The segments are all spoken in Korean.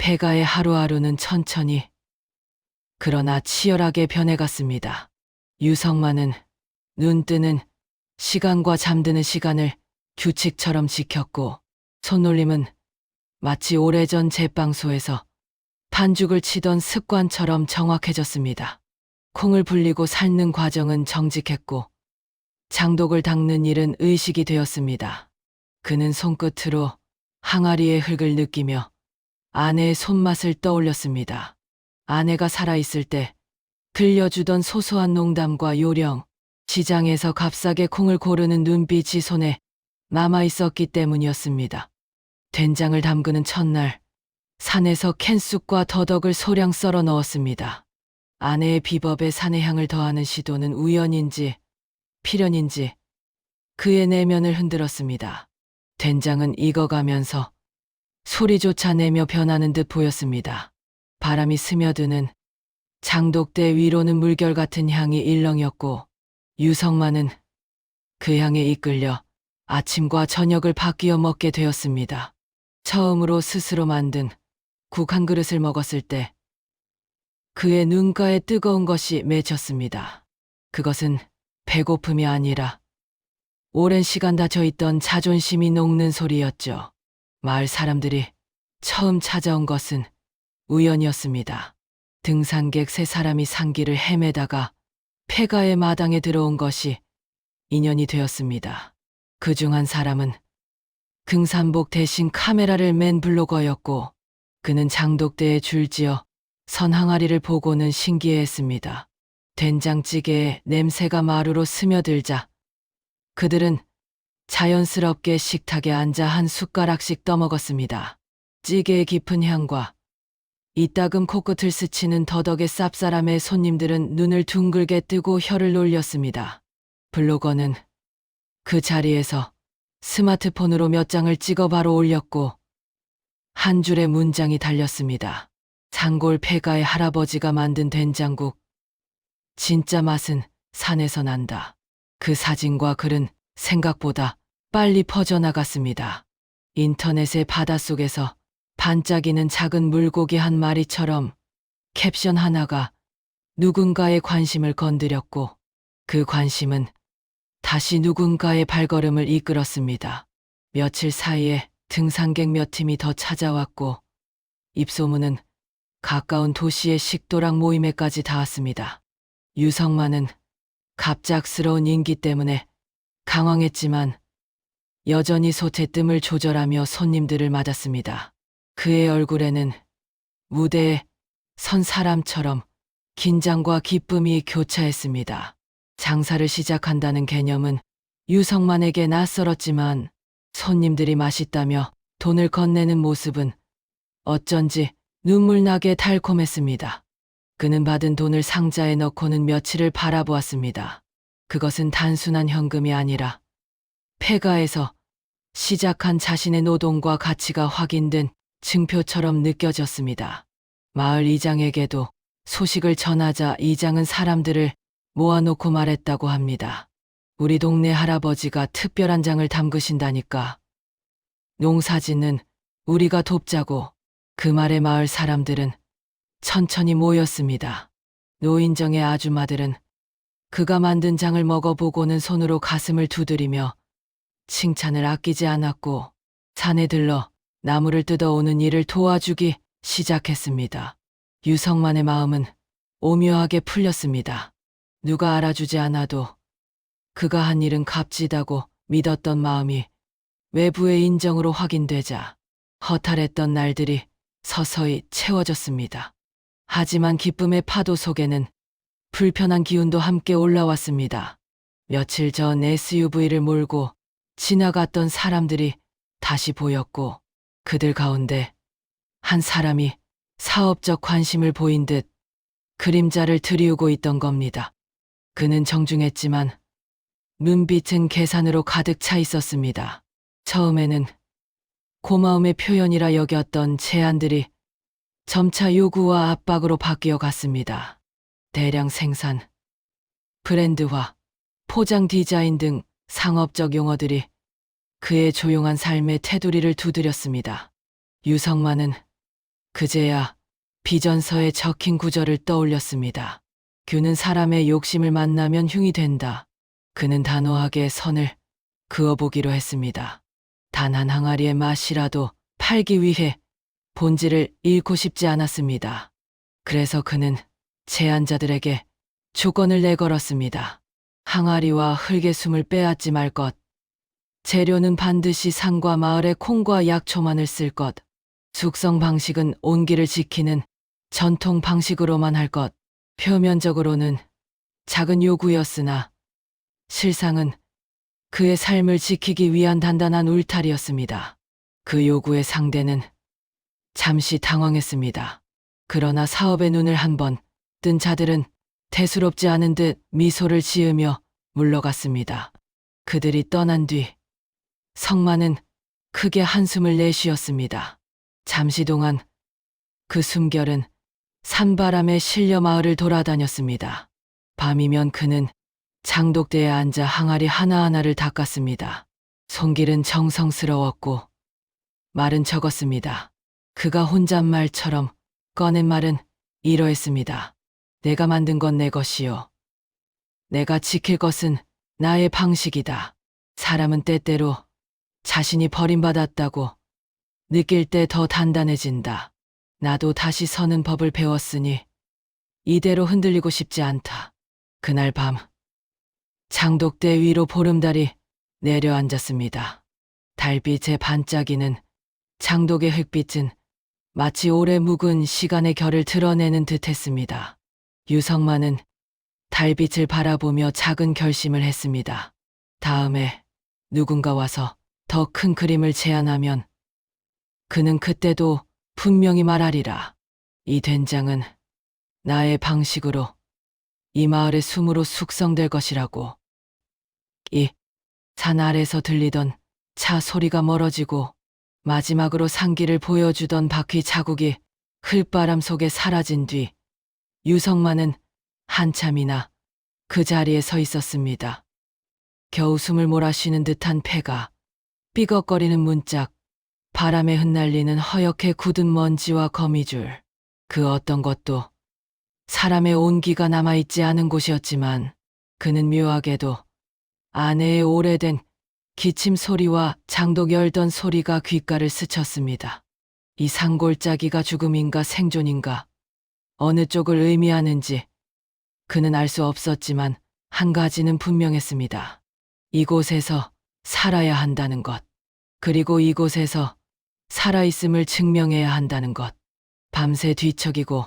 폐가의 하루하루는 천천히 그러나 치열하게 변해갔습니다. 유성만은 눈 뜨는 시간과 잠드는 시간을 규칙처럼 지켰고 손놀림은 마치 오래전 제빵소에서 반죽을 치던 습관처럼 정확해졌습니다. 콩을 불리고 삶는 과정은 정직했고 장독을 닦는 일은 의식이 되었습니다. 그는 손끝으로 항아리의 흙을 느끼며 아내의 손맛을 떠올렸습니다. 아내가 살아있을 때 들려주던 소소한 농담과 요령, 시장에서 값싸게 콩을 고르는 눈빛이 손에 남아있었기 때문이었습니다. 된장을 담그는 첫날, 산에서 캔쑥과 더덕을 소량 썰어 넣었습니다. 아내의 비법에 산의 향을 더하는 시도는 우연인지 필연인지 그의 내면을 흔들었습니다. 된장은 익어가면서 소리조차 내며 변하는 듯 보였습니다. 바람이 스며드는 장독대 위로는 물결 같은 향이 일렁였고 유성만은 그 향에 이끌려 아침과 저녁을 바뀌어 먹게 되었습니다. 처음으로 스스로 만든 국 한 그릇을 먹었을 때 그의 눈가에 뜨거운 것이 맺혔습니다. 그것은 배고픔이 아니라 오랜 시간 닫혀있던 자존심이 녹는 소리였죠. 마을 사람들이 처음 찾아온 것은 우연이었습니다. 등산객 세 사람이 산길을 헤매다가 폐가의 마당에 들어온 것이 인연이 되었습니다. 그중 한 사람은 등산복 대신 카메라를 맨 블로거였고 그는 장독대에 줄지어 선 항아리를 보고는 신기해했습니다. 된장찌개의 냄새가 마루로 스며들자 그들은 자연스럽게 식탁에 앉아 한 숟가락씩 떠먹었습니다. 찌개의 깊은 향과 이따금 코끝을 스치는 더덕의 쌉싸람에 손님들은 눈을 둥글게 뜨고 혀를 놀렸습니다. 블로거는 그 자리에서 스마트폰으로 몇 장을 찍어 바로 올렸고 한 줄의 문장이 달렸습니다. 장골 폐가의 할아버지가 만든 된장국. 진짜 맛은 산에서 난다. 그 사진과 글은 생각보다 빨리 퍼져나갔습니다. 인터넷의 바닷속에서 반짝이는 작은 물고기 한 마리처럼 캡션 하나가 누군가의 관심을 건드렸고 그 관심은 다시 누군가의 발걸음을 이끌었습니다. 며칠 사이에 등산객 몇 팀이 더 찾아왔고 입소문은 가까운 도시의 식도락 모임에까지 닿았습니다. 유성만은 갑작스러운 인기 때문에 당황했지만 여전히 소태뜸을 조절하며 손님들을 맞았습니다. 그의 얼굴에는 무대에 선 사람처럼 긴장과 기쁨이 교차했습니다. 장사를 시작한다는 개념은 유성만에게 낯설었지만 손님들이 맛있다며 돈을 건네는 모습은 어쩐지 눈물나게 달콤했습니다. 그는 받은 돈을 상자에 넣고는 며칠을 바라보았습니다. 그것은 단순한 현금이 아니라 폐가에서 시작한 자신의 노동과 가치가 확인된 증표처럼 느껴졌습니다. 마을 이장에게도 소식을 전하자 이장은 사람들을 모아놓고 말했다고 합니다. 우리 동네 할아버지가 특별한 장을 담그신다니까. 농사짓는 우리가 돕자고. 그 말에 마을 사람들은 천천히 모였습니다. 노인정의 아주마들은 그가 만든 장을 먹어보고는 손으로 가슴을 두드리며 칭찬을 아끼지 않았고 산에 들러 나무를 뜯어오는 일을 도와주기 시작했습니다. 유성만의 마음은 오묘하게 풀렸습니다. 누가 알아주지 않아도 그가 한 일은 값지다고 믿었던 마음이 외부의 인정으로 확인되자 허탈했던 날들이 서서히 채워졌습니다. 하지만 기쁨의 파도 속에는 불편한 기운도 함께 올라왔습니다. 며칠 전 SUV를 몰고 지나갔던 사람들이 다시 보였고 그들 가운데 한 사람이 사업적 관심을 보인 듯 그림자를 들이우고 있던 겁니다. 그는 정중했지만 눈빛은 계산으로 가득 차 있었습니다. 처음에는 고마움의 표현이라 여겼던 제안들이 점차 요구와 압박으로 바뀌어 갔습니다. 대량 생산, 브랜드화, 포장 디자인 등 상업적 용어들이 그의 조용한 삶의 테두리를 두드렸습니다. 유성만은 그제야 비전서에 적힌 구절을 떠올렸습니다. 규는 사람의 욕심을 만나면 흉이 된다. 그는 단호하게 선을 그어보기로 했습니다. 단 한 항아리의 맛이라도 팔기 위해 본질을 잃고 싶지 않았습니다. 그래서 그는 제안자들에게 조건을 내걸었습니다. 항아리와 흙의 숨을 빼앗지 말 것. 재료는 반드시 산과 마을의 콩과 약초만을 쓸 것. 숙성 방식은 온기를 지키는 전통 방식으로만 할 것. 표면적으로는 작은 요구였으나 실상은 그의 삶을 지키기 위한 단단한 울타리였습니다. 그 요구의 상대는 잠시 당황했습니다. 그러나 사업의 눈을 한번 뜬 자들은 대수롭지 않은 듯 미소를 지으며 물러갔습니다. 그들이 떠난 뒤 성만은 크게 한숨을 내쉬었습니다. 잠시 동안 그 숨결은 산바람에 실려 마을을 돌아다녔습니다. 밤이면 그는 장독대에 앉아 항아리 하나하나를 닦았습니다. 손길은 정성스러웠고 말은 적었습니다. 그가 혼잣말처럼 꺼낸 말은 이러했습니다. 내가 만든 건 내 것이요. 내가 지킬 것은 나의 방식이다. 사람은 때때로 자신이 버림받았다고 느낄 때 더 단단해진다. 나도 다시 서는 법을 배웠으니 이대로 흔들리고 싶지 않다. 그날 밤 장독대 위로 보름달이 내려앉았습니다. 달빛의 반짝이는 장독의 흙빛은 마치 오래 묵은 시간의 결을 드러내는 듯했습니다. 유성만은 달빛을 바라보며 작은 결심을 했습니다. 다음에 누군가 와서 더 큰 그림을 제안하면 그는 그때도 분명히 말하리라. 이 된장은 나의 방식으로 이 마을의 숨으로 숙성될 것이라고. 이 산 아래서 들리던 차 소리가 멀어지고 마지막으로 상기를 보여주던 바퀴 자국이 흘바람 속에 사라진 뒤 유성만은 한참이나 그 자리에 서 있었습니다. 겨우 숨을 몰아쉬는 듯한 폐가, 삐걱거리는 문짝, 바람에 흩날리는 허옇게 굳은 먼지와 거미줄, 그 어떤 것도 사람의 온기가 남아있지 않은 곳이었지만 그는 묘하게도 아내의 오래된 기침 소리와 장독 열던 소리가 귓가를 스쳤습니다. 이 산골짜기가 죽음인가 생존인가 어느 쪽을 의미하는지 그는 알 수 없었지만 한 가지는 분명했습니다. 이곳에서 살아야 한다는 것. 그리고 이곳에서 살아있음을 증명해야 한다는 것. 밤새 뒤척이고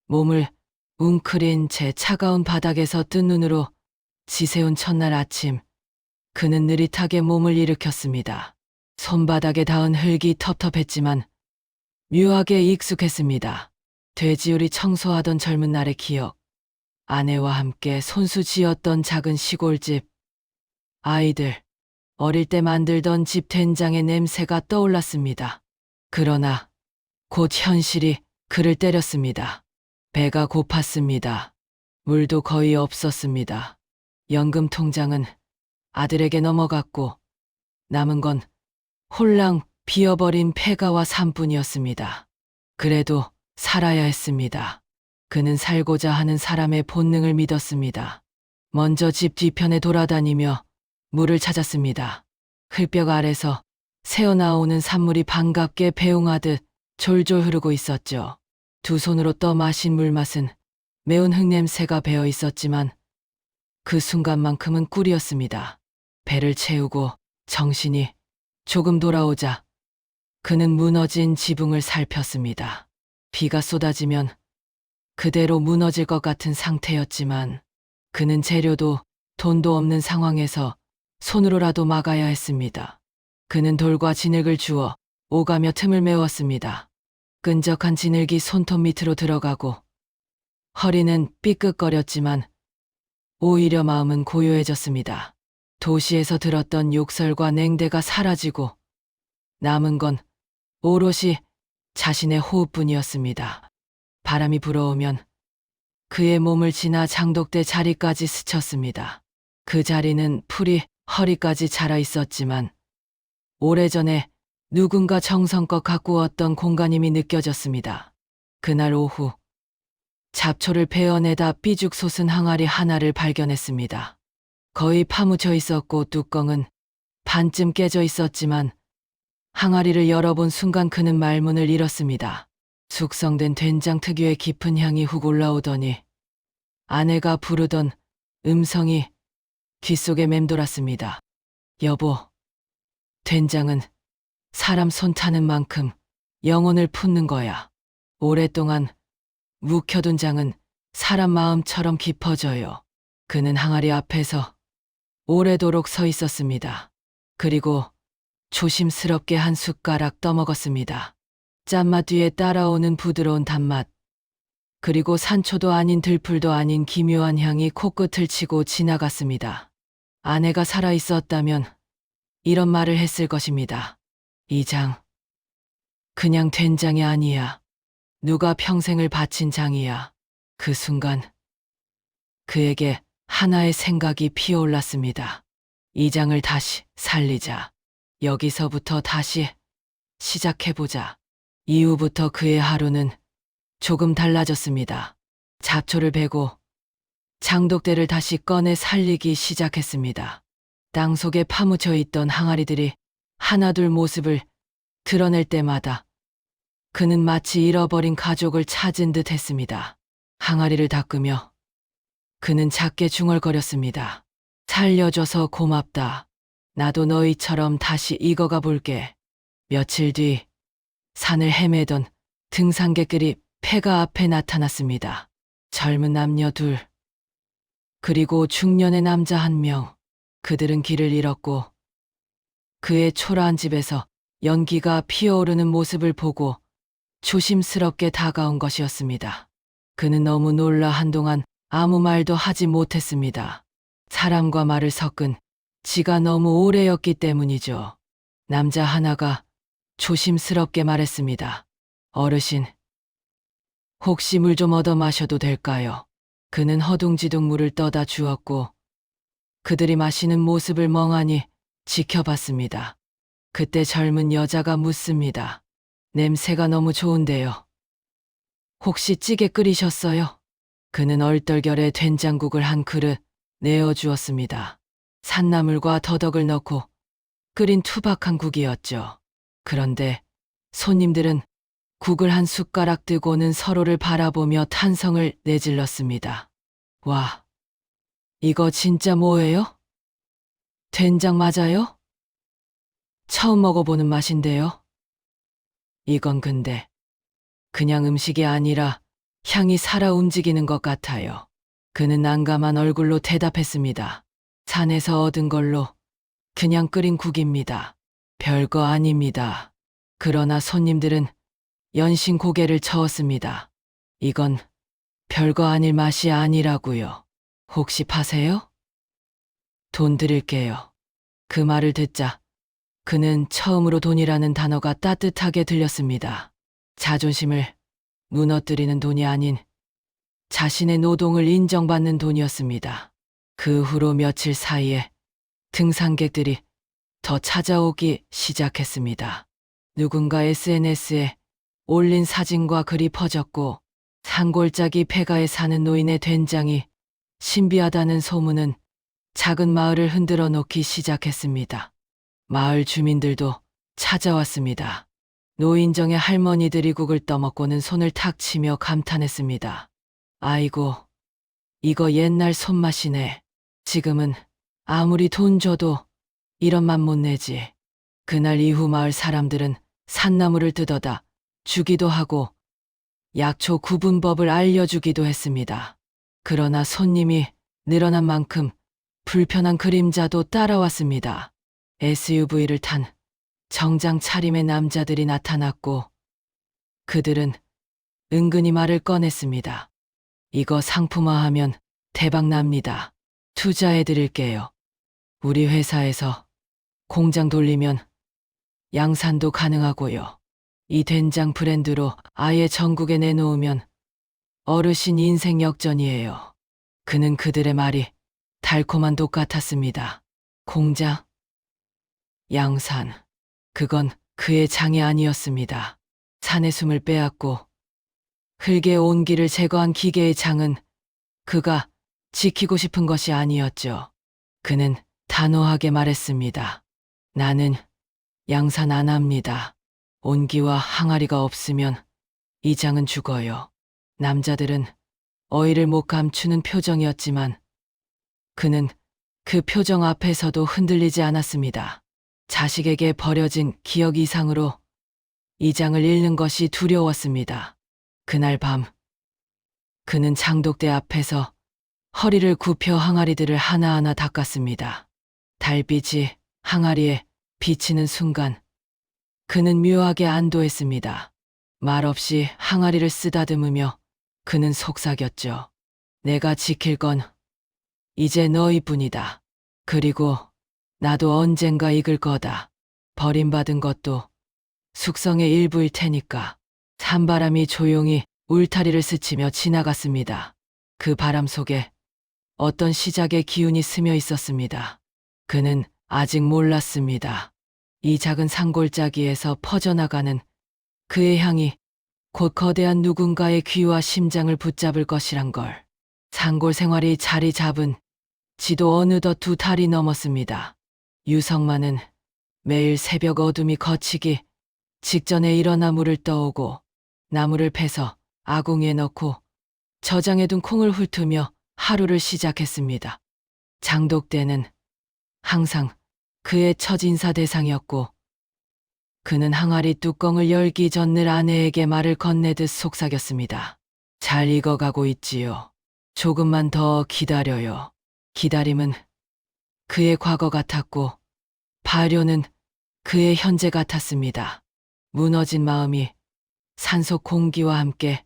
몸을 웅크린 채 차가운 바닥에서 뜬 눈으로 지새운 첫날 아침, 그는 느릿하게 몸을 일으켰습니다. 손바닥에 닿은 흙이 텁텁했지만 묘하게 익숙했습니다. 돼지우리 청소하던 젊은 날의 기억, 아내와 함께 손수 지었던 작은 시골집, 아이들, 어릴 때 만들던 집 된장의 냄새가 떠올랐습니다. 그러나 곧 현실이 그를 때렸습니다. 배가 고팠습니다. 물도 거의 없었습니다. 연금 통장은 아들에게 넘어갔고 남은 건 홀랑 비어버린 폐가와 산뿐이었습니다. 그래도 살아야 했습니다. 그는 살고자 하는 사람의 본능을 믿었습니다. 먼저 집 뒤편에 돌아다니며 물을 찾았습니다. 흙벽 아래서 새어나오는 산물이 반갑게 배웅하듯 졸졸 흐르고 있었죠. 두 손으로 떠 마신 물맛은 매운 흙냄새가 배어 있었지만 그 순간만큼은 꿀이었습니다. 배를 채우고 정신이 조금 돌아오자 그는 무너진 지붕을 살폈습니다. 비가 쏟아지면 그대로 무너질 것 같은 상태였지만 그는 재료도 돈도 없는 상황에서 손으로라도 막아야 했습니다. 그는 돌과 진흙을 주워 오가며 틈을 메웠습니다. 끈적한 진흙이 손톱 밑으로 들어가고 허리는 삐끗거렸지만 오히려 마음은 고요해졌습니다. 도시에서 들었던 욕설과 냉대가 사라지고 남은 건 오롯이 자신의 호흡뿐이었습니다. 바람이 불어오면 그의 몸을 지나 장독대 자리까지 스쳤습니다. 그 자리는 풀이 허리까지 자라 있었지만 오래전에 누군가 정성껏 가꾸었던 공간임이 느껴졌습니다. 그날 오후 잡초를 베어내다 삐죽 솟은 항아리 하나를 발견했습니다. 거의 파묻혀 있었고 뚜껑은 반쯤 깨져 있었지만 항아리를 열어본 순간 그는 말문을 잃었습니다. 숙성된 된장 특유의 깊은 향이 훅 올라오더니 아내가 부르던 음성이 귓속에 맴돌았습니다. 여보, 된장은 사람 손 타는 만큼 영혼을 품는 거야. 오랫동안 묵혀둔 장은 사람 마음처럼 깊어져요. 그는 항아리 앞에서 오래도록 서 있었습니다. 그리고 조심스럽게 한 숟가락 떠먹었습니다. 짠맛 뒤에 따라오는 부드러운 단맛, 그리고 산초도 아닌 들풀도 아닌 기묘한 향이 코끝을 치고 지나갔습니다. 아내가 살아있었다면 이런 말을 했을 것입니다. 이 장, 그냥 된장이 아니야. 누가 평생을 바친 장이야. 그 순간 그에게 하나의 생각이 피어올랐습니다. 이 장을 다시 살리자. 여기서부터 다시 시작해보자. 이후부터 그의 하루는 조금 달라졌습니다. 잡초를 베고 장독대를 다시 꺼내 살리기 시작했습니다. 땅속에 파묻혀 있던 항아리들이 하나둘 모습을 드러낼 때마다 그는 마치 잃어버린 가족을 찾은 듯 했습니다. 항아리를 닦으며 그는 작게 중얼거렸습니다. 살려줘서 고맙다. 나도 너희처럼 다시 익어가 볼게. 며칠 뒤 산을 헤매던 등산객들이 폐가 앞에 나타났습니다. 젊은 남녀 둘, 그리고 중년의 남자 한 명. 그들은 길을 잃었고 그의 초라한 집에서 연기가 피어오르는 모습을 보고 조심스럽게 다가온 것이었습니다. 그는 너무 놀라 한동안 아무 말도 하지 못했습니다. 사람과 말을 섞은 지가 너무 오래였기 때문이죠. 남자 하나가 조심스럽게 말했습니다. 어르신, 혹시 물 좀 얻어 마셔도 될까요? 그는 허둥지둥 물을 떠다 주었고 그들이 마시는 모습을 멍하니 지켜봤습니다. 그때 젊은 여자가 묻습니다. 냄새가 너무 좋은데요. 혹시 찌개 끓이셨어요? 그는 얼떨결에 된장국을 한 그릇 내어주었습니다. 산나물과 더덕을 넣고 끓인 투박한 국이었죠. 그런데 손님들은 국을 한 숟가락 뜨고는 서로를 바라보며 탄성을 내질렀습니다. 와, 이거 진짜 뭐예요? 된장 맞아요? 처음 먹어보는 맛인데요. 이건 근데 그냥 음식이 아니라 향이 살아 움직이는 것 같아요. 그는 난감한 얼굴로 대답했습니다. 산에서 얻은 걸로 그냥 끓인 국입니다. 별거 아닙니다. 그러나 손님들은 연신 고개를 저었습니다. 이건 별거 아닐 맛이 아니라고요. 혹시 파세요? 돈 드릴게요. 그 말을 듣자 그는 처음으로 돈이라는 단어가 따뜻하게 들렸습니다. 자존심을 무너뜨리는 돈이 아닌 자신의 노동을 인정받는 돈이었습니다. 그 후로 며칠 사이에 등산객들이 더 찾아오기 시작했습니다. 누군가 SNS에 올린 사진과 글이 퍼졌고 산골짜기 폐가에 사는 노인의 된장이 신비하다는 소문은 작은 마을을 흔들어 놓기 시작했습니다. 마을 주민들도 찾아왔습니다. 노인정의 할머니들이 국을 떠먹고는 손을 탁 치며 감탄했습니다. 아이고, 이거 옛날 손맛이네. 지금은 아무리 돈 줘도 이런 맛 못 내지. 그날 이후 마을 사람들은 산나물을 뜯어다 주기도 하고 약초 구분법을 알려주기도 했습니다. 그러나 손님이 늘어난 만큼 불편한 그림자도 따라왔습니다. SUV를 탄 정장 차림의 남자들이 나타났고 그들은 은근히 말을 꺼냈습니다. 이거 상품화하면 대박 납니다. 투자해드릴게요. 우리 회사에서 공장 돌리면 양산도 가능하고요. 이 된장 브랜드로 아예 전국에 내놓으면 어르신 인생 역전이에요. 그는 그들의 말이 달콤한 독 같았습니다. 공장, 양산, 그건 그의 장이 아니었습니다. 산의 숨을 빼앗고 흙의 온기를 제거한 기계의 장은 그가 지키고 싶은 것이 아니었죠. 그는 단호하게 말했습니다. 나는 양산 안 합니다. 온기와 항아리가 없으면 이 장은 죽어요. 남자들은 어이를 못 감추는 표정이었지만 그는 그 표정 앞에서도 흔들리지 않았습니다. 자식에게 버려진 기억 이상으로 이 장을 잃는 것이 두려웠습니다. 그날 밤 그는 장독대 앞에서 허리를 굽혀 항아리들을 하나하나 닦았습니다. 달빛이 항아리에 비치는 순간 그는 묘하게 안도했습니다. 말없이 항아리를 쓰다듬으며 그는 속삭였죠. 내가 지킬 건 이제 너희뿐이다. 그리고 나도 언젠가 익을 거다. 버림받은 것도 숙성의 일부일 테니까. 찬바람이 조용히 울타리를 스치며 지나갔습니다. 그 바람 속에 어떤 시작의 기운이 스며 있었습니다. 그는 아직 몰랐습니다. 이 작은 산골짜기에서 퍼져나가는 그의 향이 곧 거대한 누군가의 귀와 심장을 붙잡을 것이란 걸. 산골 생활이 자리 잡은 지도 어느덧 2달이 넘었습니다. 유성만은 매일 새벽 어둠이 걷히기 직전에 일어나 물을 떠오고 나무를 패서 아궁이에 넣고 저장해 둔 콩을 훑으며 하루를 시작했습니다. 장독대는 항상 그의 첫 인사 대상이었고 그는 항아리 뚜껑을 열기 전 늘 아내에게 말을 건네듯 속삭였습니다. 잘 익어가고 있지요. 조금만 더 기다려요. 기다림은 그의 과거 같았고 발효는 그의 현재 같았습니다. 무너진 마음이 산속 공기와 함께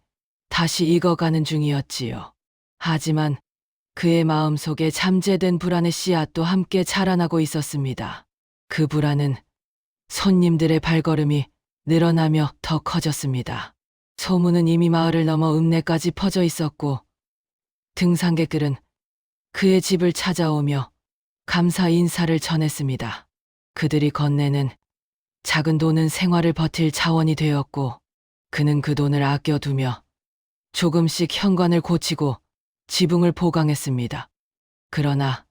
다시 익어가는 중이었지요. 하지만 그의 마음속에 잠재된 불안의 씨앗도 함께 자라나고 있었습니다. 그 불안은 손님들의 발걸음이 늘어나며 더 커졌습니다. 소문은 이미 마을을 넘어 읍내까지 퍼져 있었고 등산객들은 그의 집을 찾아오며 감사 인사를 전했습니다. 그들이 건네는 작은 돈은 생활을 버틸 자원이 되었고 그는 그 돈을 아껴두며 조금씩 현관을 고치고 지붕을 보강했습니다. 그러나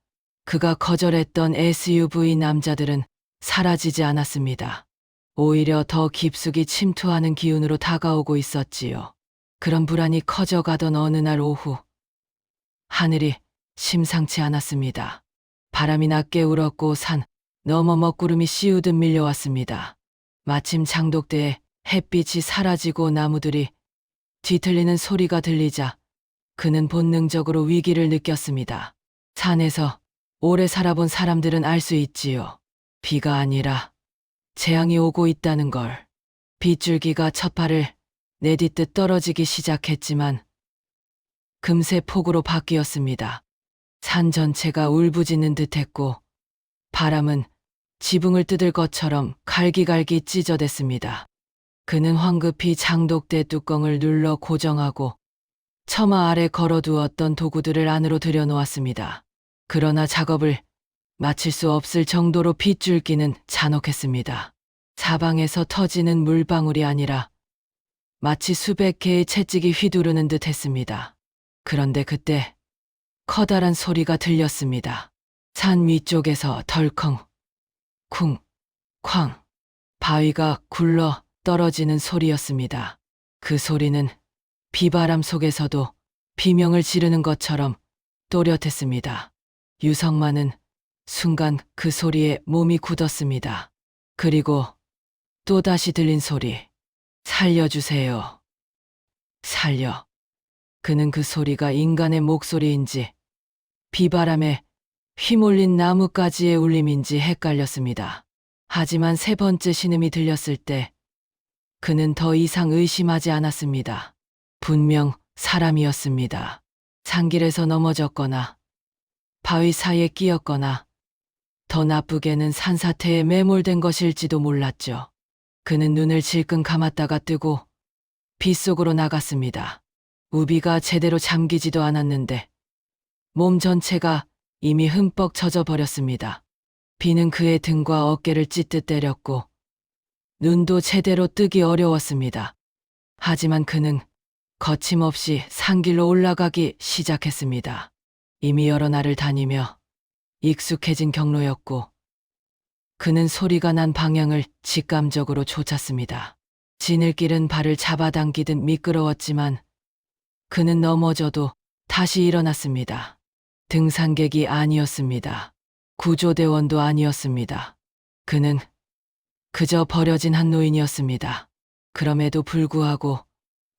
그가 거절했던 SUV 남자들은 사라지지 않았습니다. 오히려 더 깊숙이 침투하는 기운으로 다가오고 있었지요. 그런 불안이 커져가던 어느 날 오후 하늘이 심상치 않았습니다. 바람이 낮게 울었고 산 너머 먹구름이 씌우듯 밀려왔습니다. 마침 장독대에 햇빛이 사라지고 나무들이 뒤틀리는 소리가 들리자 그는 본능적으로 위기를 느꼈습니다. 산에서 오래 살아본 사람들은 알 수 있지요. 비가 아니라 재앙이 오고 있다는 걸. 빗줄기가 첫 발을 내딛듯 떨어지기 시작했지만 금세 폭우로 바뀌었습니다. 산 전체가 울부짖는 듯했고 바람은 지붕을 뜯을 것처럼 갈기갈기 찢어댔습니다. 그는 황급히 장독대 뚜껑을 눌러 고정하고 처마 아래 걸어두었던 도구들을 안으로 들여놓았습니다. 그러나 작업을 마칠 수 없을 정도로 빗줄기는 잔혹했습니다. 사방에서 터지는 물방울이 아니라 마치 수백 개의 채찍이 휘두르는 듯 했습니다. 그런데 그때 커다란 소리가 들렸습니다. 산 위쪽에서 덜컹, 쿵, 쾅, 바위가 굴러 떨어지는 소리였습니다. 그 소리는 비바람 속에서도 비명을 지르는 것처럼 또렷했습니다. 유성만은 순간 그 소리에 몸이 굳었습니다. 그리고 또다시 들린 소리. 살려주세요. 살려. 그는 그 소리가 인간의 목소리인지 비바람에 휘몰린 나뭇가지의 울림인지 헷갈렸습니다. 하지만 세 번째 신음이 들렸을 때 그는 더 이상 의심하지 않았습니다. 분명 사람이었습니다. 산길에서 넘어졌거나 바위 사이에 끼었거나 더 나쁘게는 산사태에 매몰된 것일지도 몰랐죠. 그는 눈을 질끈 감았다가 뜨고 빗속으로 나갔습니다. 우비가 제대로 잠기지도 않았는데 몸 전체가 이미 흠뻑 젖어 버렸습니다. 비는 그의 등과 어깨를 찢듯 때렸고 눈도 제대로 뜨기 어려웠습니다. 하지만 그는 거침없이 산길로 올라가기 시작했습니다. 이미 여러 날을 다니며 익숙해진 경로였고 그는 소리가 난 방향을 직감적으로 쫓았습니다. 지늘길은 발을 잡아당기듯 미끄러웠지만 그는 넘어져도 다시 일어났습니다. 등산객이 아니었습니다. 구조대원도 아니었습니다. 그는 그저 버려진 한 노인이었습니다. 그럼에도 불구하고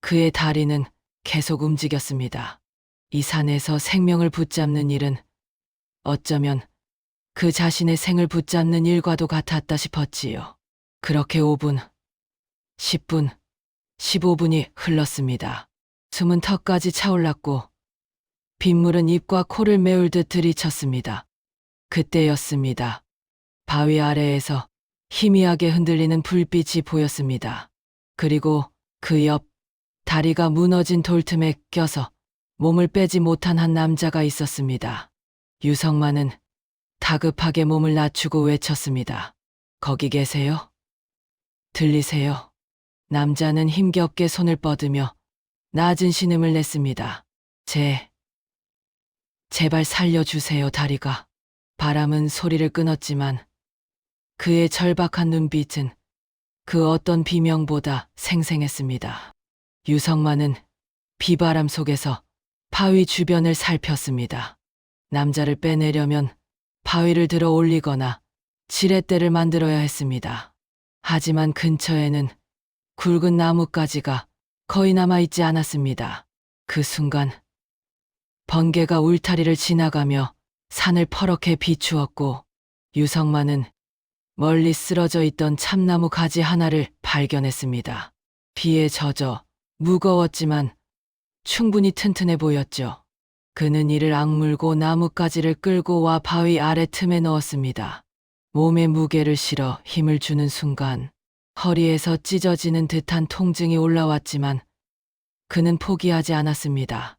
그의 다리는 계속 움직였습니다. 이 산에서 생명을 붙잡는 일은 어쩌면 그 자신의 생을 붙잡는 일과도 같았다 싶었지요. 그렇게 5분, 10분, 15분이 흘렀습니다. 숨은 턱까지 차올랐고 빗물은 입과 코를 메울 듯 들이쳤습니다. 그때였습니다. 바위 아래에서 희미하게 흔들리는 불빛이 보였습니다. 그리고 그 옆 다리가 무너진 돌틈에 껴서 몸을 빼지 못한 한 남자가 있었습니다. 유성만은 다급하게 몸을 낮추고 외쳤습니다. 거기 계세요? 들리세요? 남자는 힘겹게 손을 뻗으며 낮은 신음을 냈습니다. 제발 살려주세요, 다리가. 바람은 소리를 끊었지만 그의 절박한 눈빛은 그 어떤 비명보다 생생했습니다. 유성만은 비바람 속에서 바위 주변을 살폈습니다. 남자를 빼내려면 바위를 들어 올리거나 지렛대를 만들어야 했습니다. 하지만 근처에는 굵은 나뭇가지가 거의 남아있지 않았습니다. 그 순간 번개가 울타리를 지나가며 산을 퍼렇게 비추었고 유성만은 멀리 쓰러져 있던 참나무 가지 하나를 발견했습니다. 비에 젖어 무거웠지만 충분히 튼튼해 보였죠. 그는 이를 악물고 나뭇가지를 끌고 와 바위 아래 틈에 넣었습니다. 몸에 무게를 실어 힘을 주는 순간 허리에서 찢어지는 듯한 통증이 올라왔지만 그는 포기하지 않았습니다.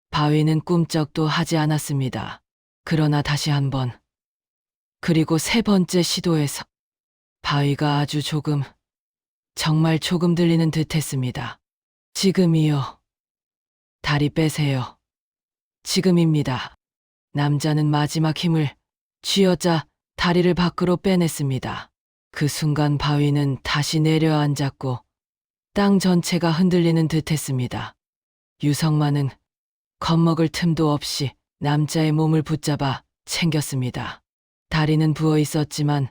바위는 꿈쩍도 하지 않았습니다. 그러나 다시 한 번, 그리고 세 번째 시도에서 바위가 아주 조금, 정말 조금 들리는 듯 했습니다. 지금이요. 다리 빼세요. 지금입니다. 남자는 마지막 힘을 쥐어짜 다리를 밖으로 빼냈습니다. 그 순간 바위는 다시 내려앉았고 땅 전체가 흔들리는 듯 했습니다. 유성만은 겁먹을 틈도 없이 남자의 몸을 붙잡아 챙겼습니다. 다리는 부어 있었지만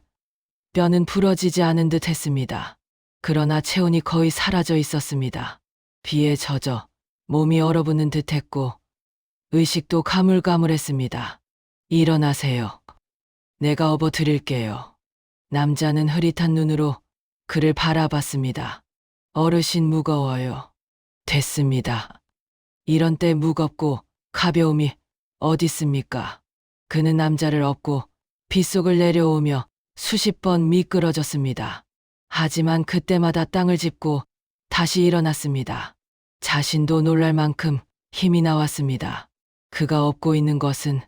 뼈는 부러지지 않은 듯 했습니다. 그러나 체온이 거의 사라져 있었습니다. 비에 젖어 몸이 얼어붙는 듯 했고 의식도 가물가물했습니다. 일어나세요. 내가 업어드릴게요. 남자는 흐릿한 눈으로 그를 바라봤습니다. 어르신 무거워요. 됐습니다. 이런 때 무겁고 가벼움이 어딨습니까? 그는 남자를 업고 빗속을 내려오며 수십 번 미끄러졌습니다. 하지만 그때마다 땅을 짚고 다시 일어났습니다. 자신도 놀랄 만큼 힘이 나왔습니다. 그가 업고 있는 것은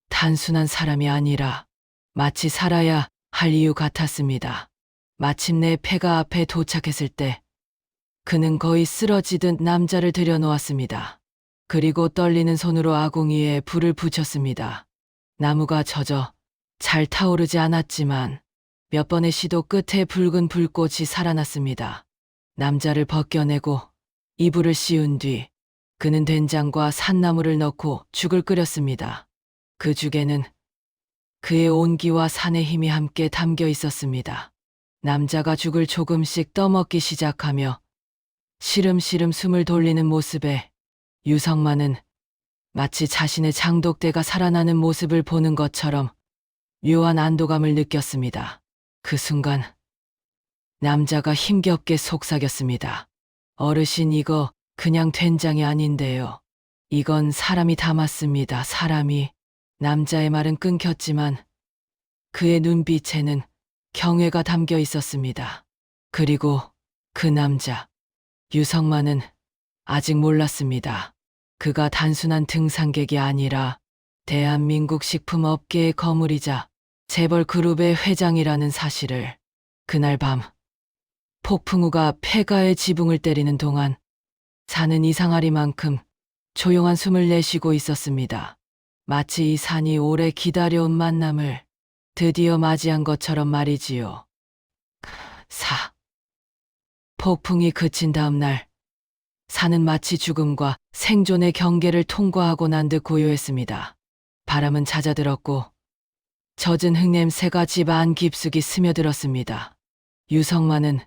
단순한 사람이 아니라 마치 살아야 할 이유 같았습니다. 마침내 폐가 앞에 도착했을 때 그는 거의 쓰러지듯 남자를 들여놓았습니다. 그리고 떨리는 손으로 아궁이에 불을 붙였습니다. 나무가 젖어 잘 타오르지 않았지만 몇 번의 시도 끝에 붉은 불꽃이 살아났습니다. 남자를 벗겨내고 이불을 씌운 뒤 그는 된장과 산나물을 넣고 죽을 끓였습니다. 그 죽에는 그의 온기와 산의 힘이 함께 담겨 있었습니다. 남자가 죽을 조금씩 떠먹기 시작하며 시름시름 숨을 돌리는 모습에 유성만은 마치 자신의 장독대가 살아나는 모습을 보는 것처럼 묘한 안도감을 느꼈습니다. 그 순간 남자가 힘겹게 속삭였습니다. 어르신, 이거 그냥 된장이 아닌데요. 이건 사람이 담았습니다. 사람이. 남자의 말은 끊겼지만 그의 눈빛에는 경외가 담겨 있었습니다. 그리고 그 남자, 유성만은 아직 몰랐습니다. 그가 단순한 등산객이 아니라 대한민국 식품업계의 거물이자 재벌 그룹의 회장이라는 사실을. 그날 밤 폭풍우가 폐가의 지붕을 때리는 동안 산은 이상하리만큼 조용한 숨을 내쉬고 있었습니다. 마치 이 산이 오래 기다려온 만남을 드디어 맞이한 것처럼 말이지요. 폭풍이 그친 다음 날, 산은 마치 죽음과 생존의 경계를 통과하고 난 듯 고요했습니다. 바람은 잦아들었고 젖은 흙냄새가 집 안 깊숙이 스며들었습니다. 유성만은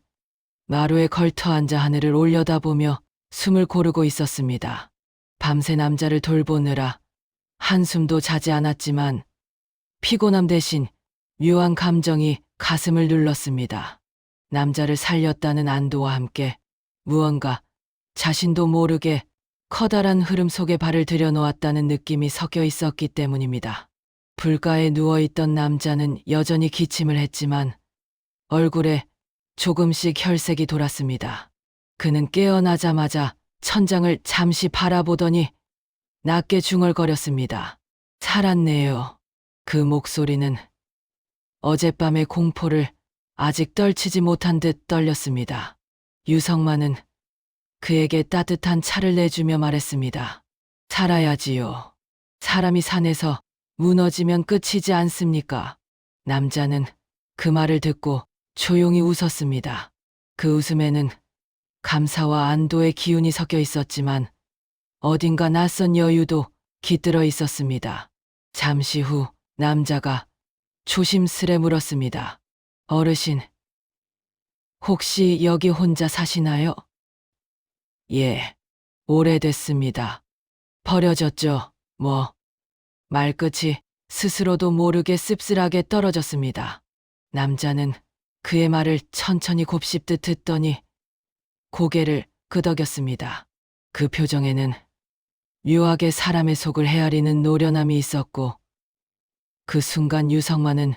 마루에 걸터 앉아 하늘을 올려다보며 숨을 고르고 있었습니다. 밤새 남자를 돌보느라 한숨도 자지 않았지만 피곤함 대신 묘한 감정이 가슴을 눌렀습니다. 남자를 살렸다는 안도와 함께 무언가 자신도 모르게 커다란 흐름 속에 발을 들여놓았다는 느낌이 섞여 있었기 때문입니다. 불가에 누워있던 남자는 여전히 기침을 했지만 얼굴에 조금씩 혈색이 돌았습니다. 그는 깨어나자마자 천장을 잠시 바라보더니 낮게 중얼거렸습니다. 살았네요. 그 목소리는 어젯밤의 공포를 아직 떨치지 못한 듯 떨렸습니다. 유성만은 그에게 따뜻한 차를 내주며 말했습니다. 살아야지요. 사람이 산에서 무너지면 끝이지 않습니까? 남자는 그 말을 듣고 조용히 웃었습니다. 그 웃음에는 감사와 안도의 기운이 섞여 있었지만 어딘가 낯선 여유도 깃들어 있었습니다. 잠시 후 남자가 조심스레 물었습니다. 어르신, 혹시 여기 혼자 사시나요? 예, 오래됐습니다. 버려졌죠, 뭐. 말끝이 스스로도 모르게 씁쓸하게 떨어졌습니다. 남자는 그의 말을 천천히 곱씹듯 듣더니 고개를 끄덕였습니다. 그 표정에는 묘하게 사람의 속을 헤아리는 노련함이 있었고 그 순간 유성만은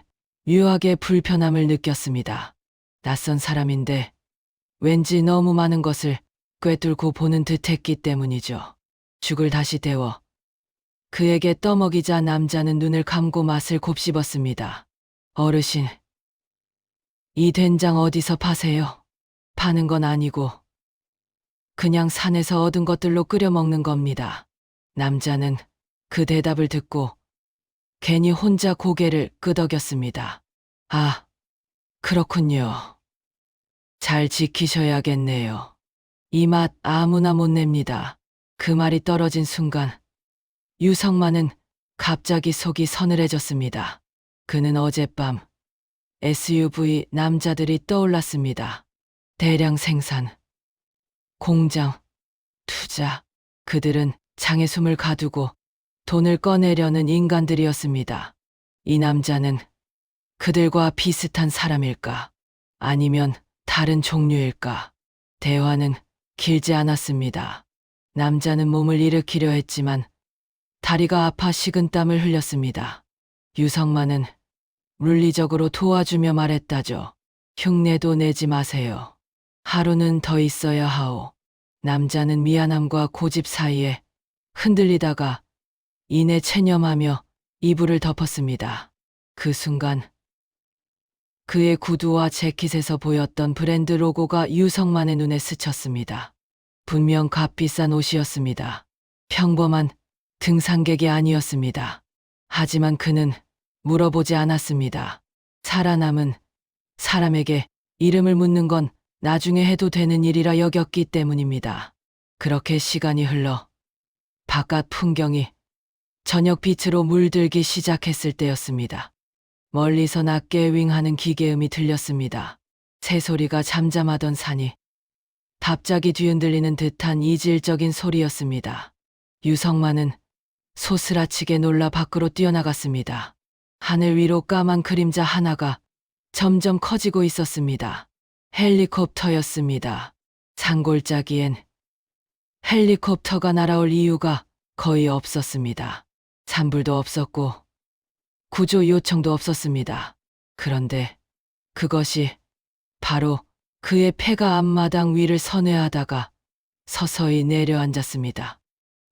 묘하게 불편함을 느꼈습니다. 낯선 사람인데 왠지 너무 많은 것을 꿰뚫고 보는 듯했기 때문이죠. 죽을 다시 데워 그에게 떠먹이자 남자는 눈을 감고 맛을 곱씹었습니다. 어르신, 이 된장 어디서 파세요? 파는 건 아니고 그냥 산에서 얻은 것들로 끓여 먹는 겁니다. 남자는 그 대답을 듣고 괜히 혼자 고개를 끄덕였습니다. 아, 그렇군요. 잘 지키셔야겠네요. 이 맛 아무나 못 냅니다. 그 말이 떨어진 순간 유성만은 갑자기 속이 서늘해졌습니다. 그는 어젯밤 SUV 남자들이 떠올랐습니다. 대량 생산, 공장, 투자. 그들은 장에 숨을 가두고 돈을 꺼내려는 인간들이었습니다. 이 남자는 그들과 비슷한 사람일까? 아니면 다른 종류일까? 대화는 길지 않았습니다. 남자는 몸을 일으키려 했지만 다리가 아파 식은땀을 흘렸습니다. 유성만은 물리적으로 도와주며 말했다죠. 흉내도 내지 마세요. 하루는 더 있어야 하오. 남자는 미안함과 고집 사이에 흔들리다가 이내 체념하며 이불을 덮었습니다. 그 순간 그의 구두와 재킷에서 보였던 브랜드 로고가 유성만의 눈에 스쳤습니다. 분명 값비싼 옷이었습니다. 평범한 등산객이 아니었습니다. 하지만 그는 물어보지 않았습니다. 살아남은 사람에게 이름을 묻는 건 나중에 해도 되는 일이라 여겼기 때문입니다. 그렇게 시간이 흘러 바깥 풍경이 저녁 빛으로 물들기 시작했을 때였습니다. 멀리서 낮게 윙하는 기계음이 들렸습니다. 새소리가 잠잠하던 산이 갑자기 뒤흔들리는 듯한 이질적인 소리였습니다. 유성만은 소스라치게 놀라 밖으로 뛰어나갔습니다. 하늘 위로 까만 그림자 하나가 점점 커지고 있었습니다. 헬리콥터였습니다. 산골짜기엔 헬리콥터가 날아올 이유가 거의 없었습니다. 산불도 없었고 구조 요청도 없었습니다. 그런데 그것이 바로 그의 폐가 앞마당 위를 선회하다가 서서히 내려앉았습니다.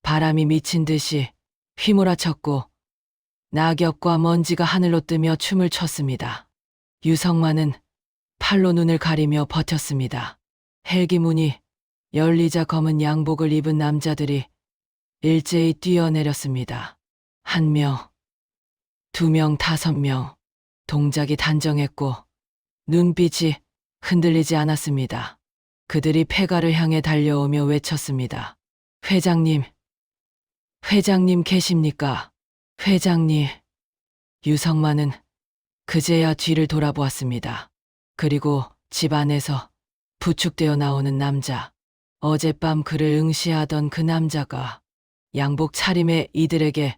바람이 미친 듯이 휘몰아쳤고 낙엽과 먼지가 하늘로 뜨며 춤을 췄습니다. 유성만은 팔로 눈을 가리며 버텼습니다. 헬기 문이 열리자 검은 양복을 입은 남자들이 일제히 뛰어내렸습니다. 1명, 2명, 5명. 동작이 단정했고 눈빛이 흔들리지 않았습니다. 그들이 폐가를 향해 달려오며 외쳤습니다. 회장님, 회장님 계십니까? 회장님. 유성만은 그제야 뒤를 돌아보았습니다. 그리고 집 안에서 부축되어 나오는 남자, 어젯밤 그를 응시하던 그 남자가 양복 차림의 이들에게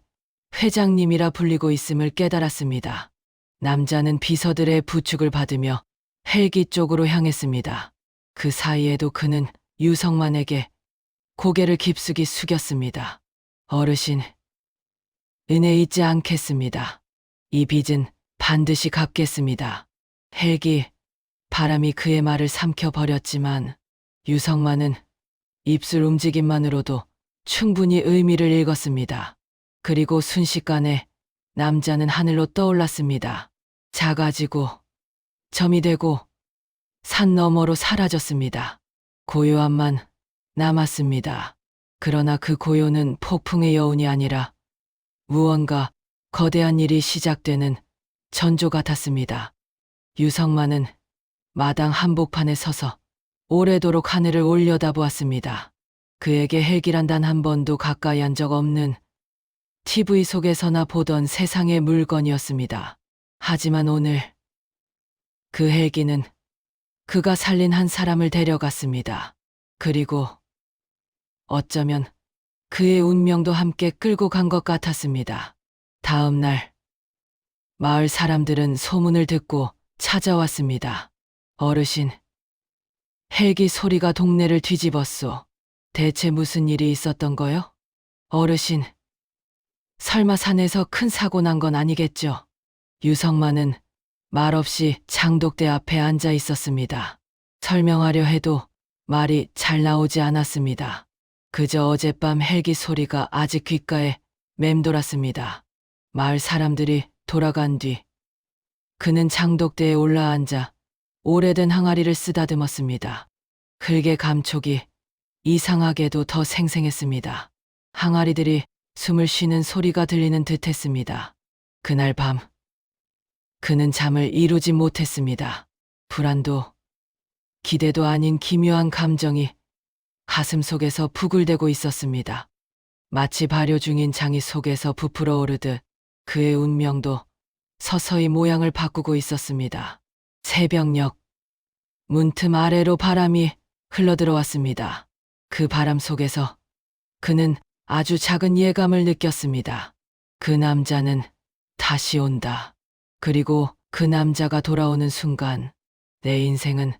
회장님이라 불리고 있음을 깨달았습니다. 남자는 비서들의 부축을 받으며 헬기 쪽으로 향했습니다. 그 사이에도 그는 유성만에게 고개를 깊숙이 숙였습니다. 어르신, 은혜 잊지 않겠습니다. 이 빚은 반드시 갚겠습니다. 헬기, 바람이 그의 말을 삼켜버렸지만 유성만은 입술 움직임만으로도 충분히 의미를 읽었습니다. 그리고 순식간에 남자는 하늘로 떠올랐습니다. 작아지고 점이 되고 산 너머로 사라졌습니다. 고요함만 남았습니다. 그러나 그 고요는 폭풍의 여운이 아니라 무언가 거대한 일이 시작되는 전조 같았습니다. 유성만은 마당 한복판에 서서 오래도록 하늘을 올려다보았습니다. 그에게 헬기란 단 한 번도 가까이 한 적 없는 TV 속에서나 보던 세상의 물건이었습니다. 하지만 오늘 그 헬기는 그가 살린 한 사람을 데려갔습니다. 그리고 어쩌면 그의 운명도 함께 끌고 간 것 같았습니다. 다음 날 마을 사람들은 소문을 듣고 찾아왔습니다. 어르신, 헬기 소리가 동네를 뒤집었소. 대체 무슨 일이 있었던 거요? 어르신, 설마 산에서 큰 사고 난 건 아니겠죠? 유성만은 말없이 장독대 앞에 앉아 있었습니다. 설명하려 해도 말이 잘 나오지 않았습니다. 그저 어젯밤 헬기 소리가 아직 귓가에 맴돌았습니다. 마을 사람들이 돌아간 뒤 그는 장독대에 올라앉아 오래된 항아리를 쓰다듬었습니다. 흙의 감촉이 이상하게도 더 생생했습니다. 항아리들이 숨을 쉬는 소리가 들리는 듯했습니다. 그날 밤 그는 잠을 이루지 못했습니다. 불안도 기대도 아닌 기묘한 감정이 가슴 속에서 부글대고 있었습니다. 마치 발효 중인 장이 속에서 부풀어 오르듯 그의 운명도 서서히 모양을 바꾸고 있었습니다. 새벽녘 문틈 아래로 바람이 흘러들어왔습니다. 그 바람 속에서 그는 아주 작은 예감을 느꼈습니다. 그 남자는 다시 온다. 그리고 그 남자가 돌아오는 순간 내 인생은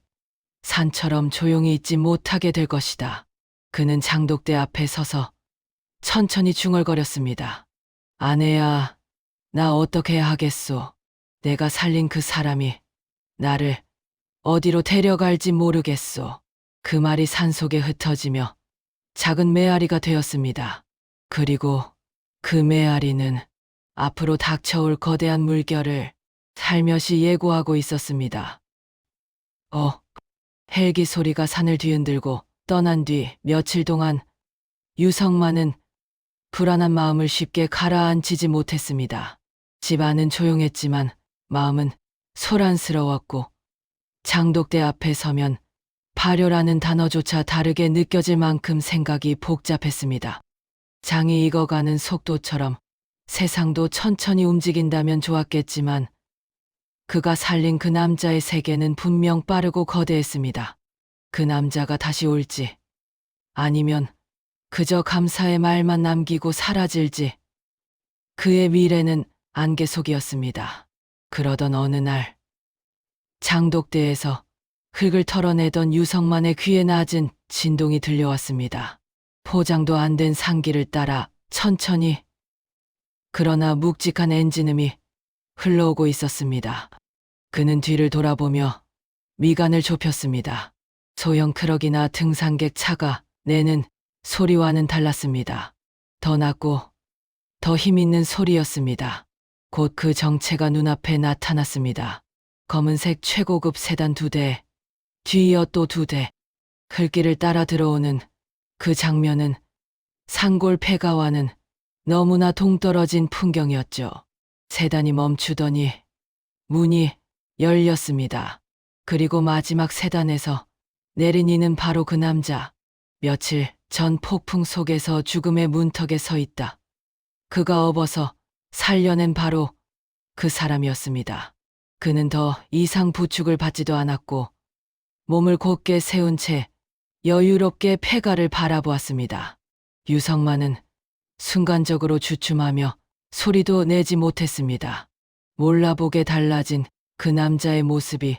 산처럼 조용히 있지 못하게 될 것이다. 그는 장독대 앞에 서서 천천히 중얼거렸습니다. 아내야, 나 어떻게 해야 하겠소? 내가 살린 그 사람이 나를 어디로 데려갈지 모르겠소. 그 말이 산속에 흩어지며 작은 메아리가 되었습니다. 그리고 그 메아리는 앞으로 닥쳐올 거대한 물결을 살며시 예고하고 있었습니다. 헬기 소리가 산을 뒤흔들고 떠난 뒤 며칠 동안 유성만은 불안한 마음을 쉽게 가라앉히지 못했습니다. 집 안은 조용했지만 마음은 소란스러웠고 장독대 앞에 서면 발효라는 단어조차 다르게 느껴질 만큼 생각이 복잡했습니다. 장이 익어가는 속도처럼 세상도 천천히 움직인다면 좋았겠지만 그가 살린 그 남자의 세계는 분명 빠르고 거대했습니다. 그 남자가 다시 올지 아니면 그저 감사의 말만 남기고 사라질지 그의 미래는 안개 속이었습니다. 그러던 어느 날 장독대에서 흙을 털어내던 유성만의 귀에 낮은 진동이 들려왔습니다. 포장도 안 된 상기를 따라 천천히 그러나 묵직한 엔진음이 흘러오고 있었습니다. 그는 뒤를 돌아보며 미간을 좁혔습니다. 소형 트럭이나 등산객 차가 내는 소리와는 달랐습니다. 더 낮고 더 힘있는 소리였습니다. 곧 그 정체가 눈앞에 나타났습니다. 검은색 최고급 세단 2대, 뒤이어 또 2대, 흘길을 따라 들어오는 그 장면은 산골 폐가와는 너무나 동떨어진 풍경이었죠. 세단이 멈추더니 문이 열렸습니다. 그리고 마지막 세단에서 내린 이는 바로 그 남자. 며칠 전 폭풍 속에서 죽음의 문턱에 서 있다. 그가 업어서 살려낸 바로 그 사람이었습니다. 그는 더 이상 부축을 받지도 않았고 몸을 곧게 세운 채 여유롭게 폐가를 바라보았습니다. 유성만은 순간적으로 주춤하며 소리도 내지 못했습니다. 몰라보게 달라진 그 남자의 모습이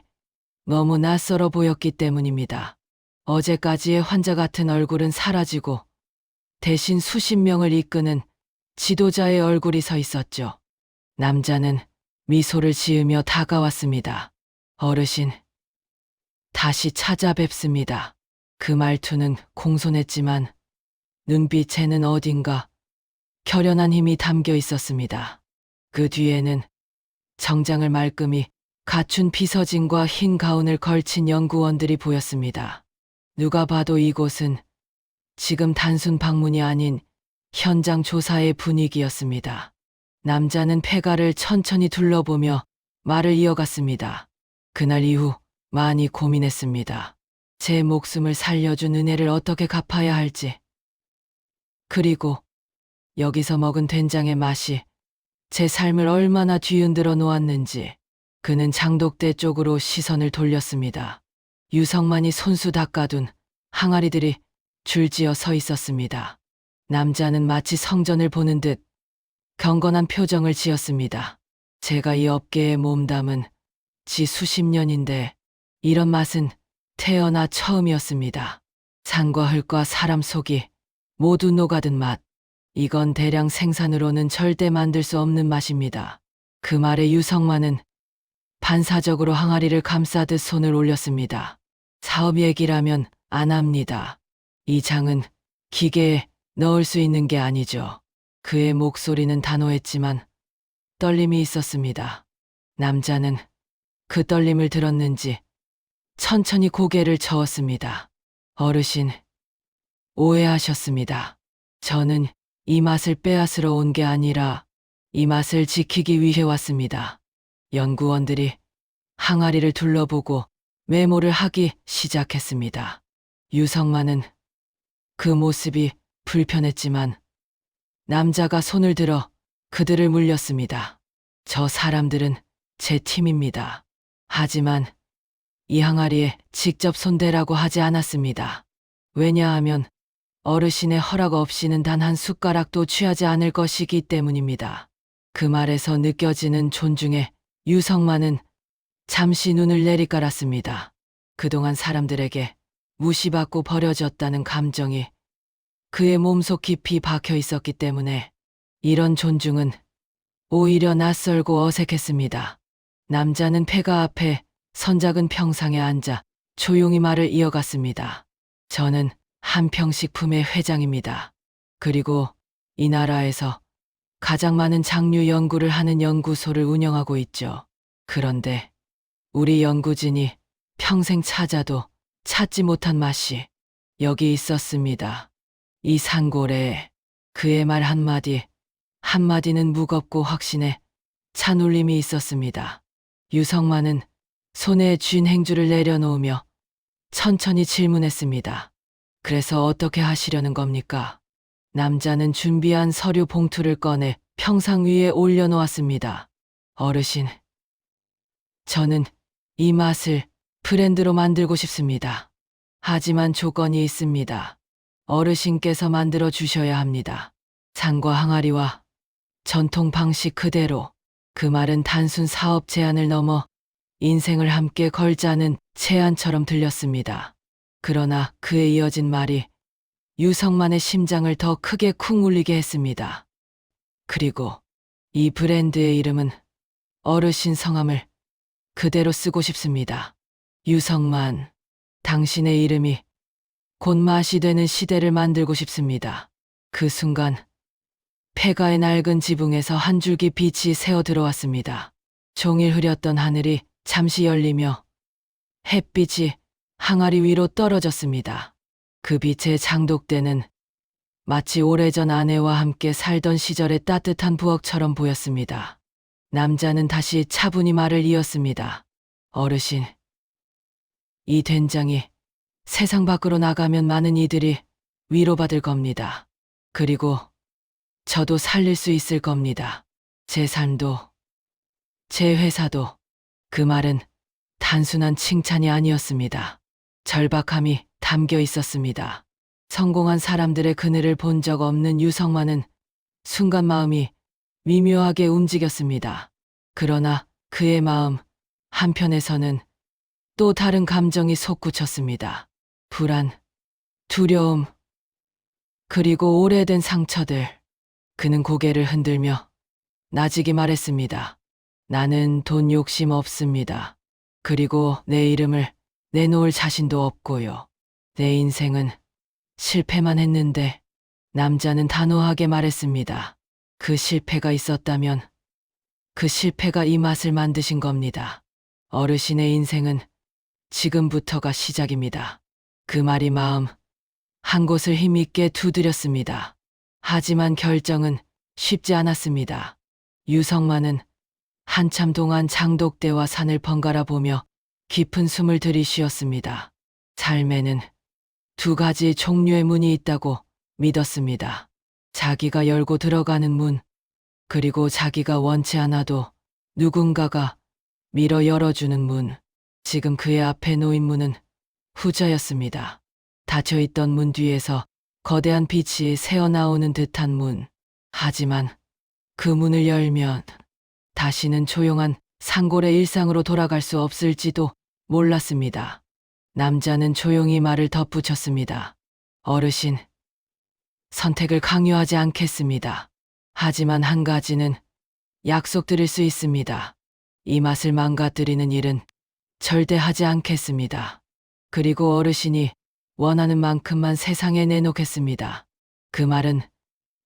너무 낯설어 보였기 때문입니다. 어제까지의 환자 같은 얼굴은 사라지고 대신 수십 명을 이끄는 지도자의 얼굴이 서 있었죠. 남자는 미소를 지으며 다가왔습니다. 어르신, 다시 찾아뵙습니다. 그 말투는 공손했지만 눈빛에는 어딘가 결연한 힘이 담겨 있었습니다. 그 뒤에는 정장을 말끔히 갖춘 비서진과 흰 가운을 걸친 연구원들이 보였습니다. 누가 봐도 이곳은 지금 단순 방문이 아닌 현장 조사의 분위기였습니다. 남자는 폐가를 천천히 둘러보며 말을 이어갔습니다. 그날 이후 많이 고민했습니다. 제 목숨을 살려준 은혜를 어떻게 갚아야 할지. 그리고 여기서 먹은 된장의 맛이 제 삶을 얼마나 뒤흔들어 놓았는지. 그는 장독대 쪽으로 시선을 돌렸습니다. 유성만이 손수 닦아둔 항아리들이 줄지어 서 있었습니다. 남자는 마치 성전을 보는 듯 경건한 표정을 지었습니다. 제가 이 업계에 몸담은 지 수십 년인데 이런 맛은 태어나 처음이었습니다. 산과 흙과 사람 속이 모두 녹아든 맛. 이건 대량 생산으로는 절대 만들 수 없는 맛입니다. 그 말에 유성만은 반사적으로 항아리를 감싸듯 손을 올렸습니다. 사업 얘기라면 안 합니다. 이 장은 기계에 넣을 수 있는 게 아니죠. 그의 목소리는 단호했지만 떨림이 있었습니다. 남자는 그 떨림을 들었는지 천천히 고개를 저었습니다. 어르신, 오해하셨습니다. 저는 이 맛을 빼앗으러 온 게 아니라 이 맛을 지키기 위해 왔습니다. 연구원들이 항아리를 둘러보고 메모를 하기 시작했습니다. 유성만은 그 모습이 불편했지만 남자가 손을 들어 그들을 물렸습니다. 저 사람들은 제 팀입니다. 하지만 이 항아리에 직접 손대라고 하지 않았습니다. 왜냐하면 어르신의 허락 없이는 단 한 숟가락도 취하지 않을 것이기 때문입니다. 그 말에서 느껴지는 존중에 유성만은 잠시 눈을 내리깔았습니다. 그동안 사람들에게 무시받고 버려졌다는 감정이 그의 몸속 깊이 박혀 있었기 때문에 이런 존중은 오히려 낯설고 어색했습니다. 남자는 폐가 앞에 선작은 평상에 앉아 조용히 말을 이어갔습니다. 저는 한평식품의 회장입니다. 그리고 이 나라에서 가장 많은 장류 연구를 하는 연구소를 운영하고 있죠. 그런데 우리 연구진이 평생 찾아도 찾지 못한 맛이 여기 있었습니다. 이 산골에. 그의 말 한마디는 무겁고 확신에 찬 울림이 있었습니다. 유성만은 손에 쥔 행주를 내려놓으며 천천히 질문했습니다. 그래서 어떻게 하시려는 겁니까? 남자는 준비한 서류 봉투를 꺼내 평상 위에 올려놓았습니다. 어르신, 저는 이 맛을 브랜드로 만들고 싶습니다. 하지만 조건이 있습니다. 어르신께서 만들어 주셔야 합니다. 산과 항아리와 전통 방식 그대로. 그 말은 단순 사업 제안을 넘어 인생을 함께 걸자는 제안처럼 들렸습니다. 그러나 그에 이어진 말이 유성만의 심장을 더 크게 쿵 울리게 했습니다. 그리고 이 브랜드의 이름은 어르신 성함을 그대로 쓰고 싶습니다. 유성만, 당신의 이름이 곧 맛이 되는 시대를 만들고 싶습니다. 그 순간 폐가의 낡은 지붕에서 한 줄기 빛이 새어 들어왔습니다. 종일 흐렸던 하늘이 잠시 열리며 햇빛이 항아리 위로 떨어졌습니다. 그 빛의 장독대는 마치 오래전 아내와 함께 살던 시절의 따뜻한 부엌처럼 보였습니다. 남자는 다시 차분히 말을 이었습니다. 어르신, 이 된장이 세상 밖으로 나가면 많은 이들이 위로받을 겁니다. 그리고 저도 살릴 수 있을 겁니다. 제 삶도, 제 회사도. 그 말은 단순한 칭찬이 아니었습니다. 절박함이 담겨 있었습니다. 성공한 사람들의 그늘을 본 적 없는 유성만은 순간 마음이 미묘하게 움직였습니다. 그러나 그의 마음 한편에서는 또 다른 감정이 솟구쳤습니다. 불안, 두려움, 그리고 오래된 상처들. 그는 고개를 흔들며 나직이 말했습니다. 나는 돈 욕심 없습니다. 그리고 내 이름을 내놓을 자신도 없고요. 내 인생은 실패만 했는데. 남자는 단호하게 말했습니다. 그 실패가 있었다면 그 실패가 이 맛을 만드신 겁니다. 어르신의 인생은 지금부터가 시작입니다. 그 말이 마음 한 곳을 힘있게 두드렸습니다. 하지만 결정은 쉽지 않았습니다. 유성만은 한참 동안 장독대와 산을 번갈아 보며 깊은 숨을 들이쉬었습니다. 삶에는 두 가지 종류의 문이 있다고 믿었습니다. 자기가 열고 들어가는 문, 그리고 자기가 원치 않아도 누군가가 밀어 열어주는 문. 지금 그의 앞에 놓인 문은 후자였습니다. 닫혀있던 문 뒤에서 거대한 빛이 새어나오는 듯한 문. 하지만 그 문을 열면 다시는 조용한 산골의 일상으로 돌아갈 수 없을지도 몰랐습니다. 남자는 조용히 말을 덧붙였습니다. 어르신, 선택을 강요하지 않겠습니다. 하지만 한 가지는 약속드릴 수 있습니다. 이 맛을 망가뜨리는 일은 절대 하지 않겠습니다. 그리고 어르신이 원하는 만큼만 세상에 내놓겠습니다. 그 말은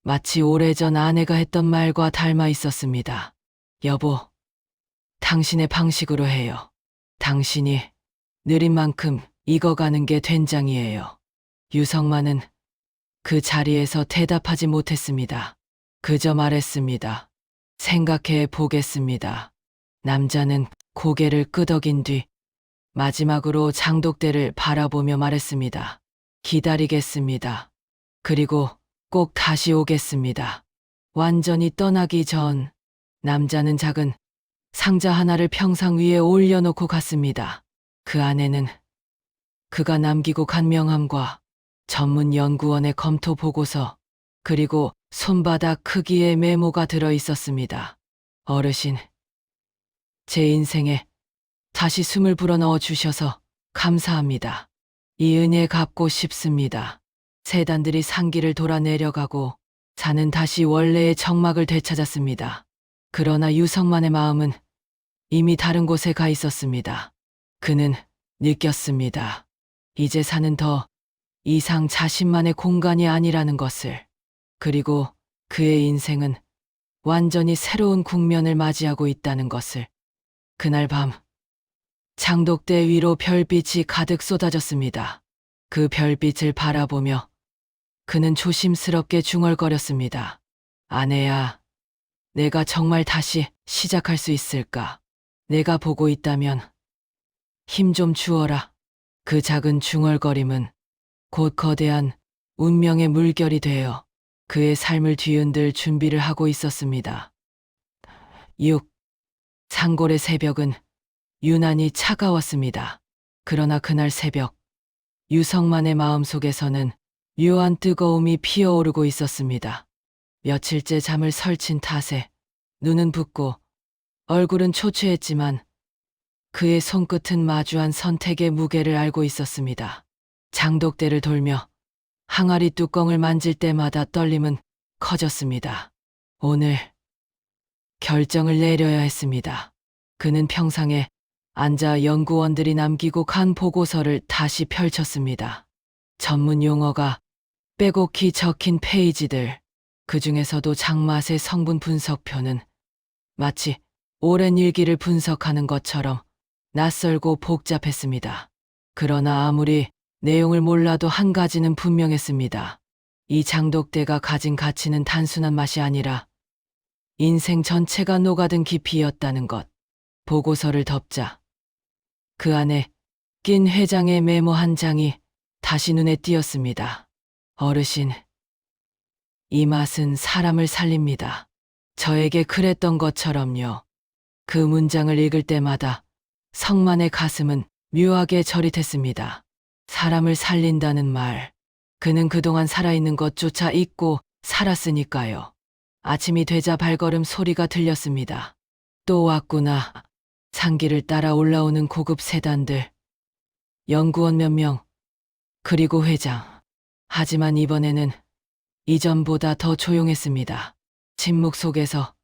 마치 오래전 아내가 했던 말과 닮아 있었습니다. 여보, 당신의 방식으로 해요. 당신이 느린 만큼 익어가는 게 된장이에요. 유성만은 그 자리에서 대답하지 못했습니다. 그저 말했습니다. 생각해 보겠습니다. 남자는 고개를 끄덕인 뒤 마지막으로 장독대를 바라보며 말했습니다. 기다리겠습니다. 그리고 꼭 다시 오겠습니다. 완전히 떠나기 전 남자는 작은 상자 하나를 평상 위에 올려놓고 갔습니다. 그 안에는 그가 남기고 간 명함과 전문 연구원의 검토 보고서, 그리고 손바닥 크기의 메모가 들어 있었습니다. 어르신, 제 인생에 다시 숨을 불어넣어 주셔서 감사합니다. 이 은혜 갚고 싶습니다. 세단들이 산길을 돌아 내려가고 산은 다시 원래의 정막을 되찾았습니다. 그러나 유성만의 마음은 이미 다른 곳에 가 있었습니다. 그는 느꼈습니다. 이제 산은 더 이상 자신만의 공간이 아니라는 것을. 그리고 그의 인생은 완전히 새로운 국면을 맞이하고 있다는 것을. 그날 밤 장독대 위로 별빛이 가득 쏟아졌습니다. 그 별빛을 바라보며 그는 조심스럽게 중얼거렸습니다. 아내야, 내가 정말 다시 시작할 수 있을까? 내가 보고 있다면 힘 좀 주어라. 그 작은 중얼거림은 곧 거대한 운명의 물결이 되어 그의 삶을 뒤흔들 준비를 하고 있었습니다. 6. 산골의 새벽은 유난히 차가웠습니다. 그러나 그날 새벽, 유성만의 마음속에서는 묘한 뜨거움이 피어오르고 있었습니다. 며칠째 잠을 설친 탓에 눈은 붓고 얼굴은 초췌했지만 그의 손끝은 마주한 선택의 무게를 알고 있었습니다. 장독대를 돌며 항아리 뚜껑을 만질 때마다 떨림은 커졌습니다. 오늘 결정을 내려야 했습니다. 그는 평상에 앉아 연구원들이 남기고 간 보고서를 다시 펼쳤습니다. 전문 용어가 빼곡히 적힌 페이지들, 그 중에서도 장맛의 성분 분석표는 마치 오랜 일기를 분석하는 것처럼 낯설고 복잡했습니다. 그러나 아무리 내용을 몰라도 한 가지는 분명했습니다. 이 장독대가 가진 가치는 단순한 맛이 아니라 인생 전체가 녹아든 깊이였다는 것. 보고서를 덮자 그 안에 낀 회장의 메모 한 장이 다시 눈에 띄었습니다. 어르신, 이 맛은 사람을 살립니다. 저에게 그랬던 것처럼요. 그 문장을 읽을 때마다 성만의 가슴은 묘하게 저릿했습니다. 사람을 살린다는 말. 그는 그동안 살아있는 것조차 잊고 살았으니까요. 아침이 되자 발걸음 소리가 들렸습니다. 또 왔구나. 산길을 따라 올라오는 고급 세단들. 연구원 몇 명, 그리고 회장. 하지만 이번에는 이전보다 더 조용했습니다. 침묵 속에서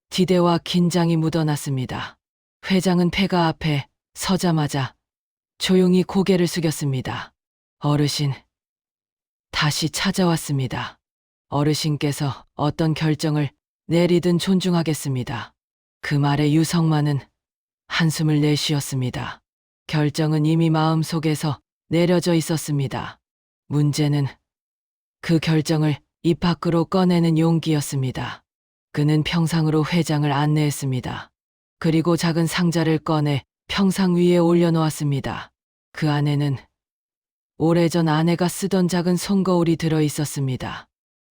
기대와 긴장이 묻어났습니다. 회장은 폐가 앞에 서자마자 조용히 고개를 숙였습니다. 어르신, 다시 찾아왔습니다. 어르신께서 어떤 결정을 내리든 존중하겠습니다. 그 말에 유성만은 한숨을 내쉬었습니다. 결정은 이미 마음속에서 내려져 있었습니다. 문제는 그 결정을 입 밖으로 꺼내는 용기였습니다. 그는 평상으로 회장을 안내했습니다. 그리고 작은 상자를 꺼내 평상 위에 올려놓았습니다. 그 안에는 오래전 아내가 쓰던 작은 손거울이 들어 있었습니다.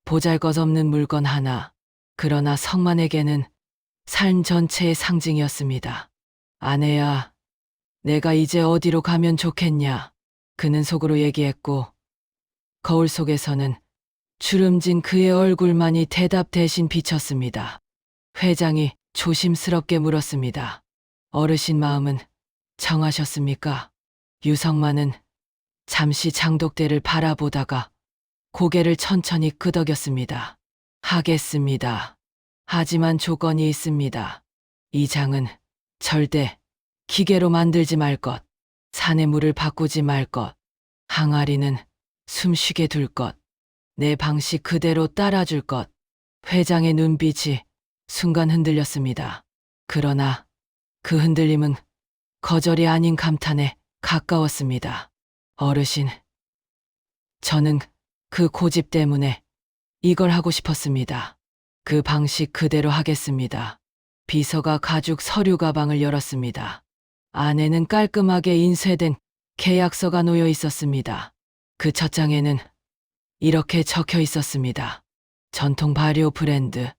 보잘것없는 물건 하나. 그러나 성만에게는 삶 전체의 상징이었습니다. 아내야, 내가 이제 어디로 가면 좋겠냐? 그는 속으로 얘기했고, 거울 속에서는 주름진 그의 얼굴만이 대답 대신 비쳤습니다. 회장이 조심스럽게 물었습니다. 어르신 마음은 정하셨습니까? 유성만은 잠시 장독대를 바라보다가 고개를 천천히 끄덕였습니다. 하겠습니다. 하지만 조건이 있습니다. 이 장은 절대 기계로 만들지 말 것, 산의 물을 바꾸지 말 것, 항아리는 숨쉬게 둘 것, 내 방식 그대로 따라줄 것. 회장의 눈빛이 순간 흔들렸습니다. 그러나 그 흔들림은 거절이 아닌 감탄에 가까웠습니다. 어르신, 저는 그 고집 때문에 이걸 하고 싶었습니다. 그 방식 그대로 하겠습니다. 비서가 가죽 서류 가방을 열었습니다. 안에는 깔끔하게 인쇄된 계약서가 놓여 있었습니다. 그 첫 장에는 이렇게 적혀 있었습니다. 전통 발효 브랜드,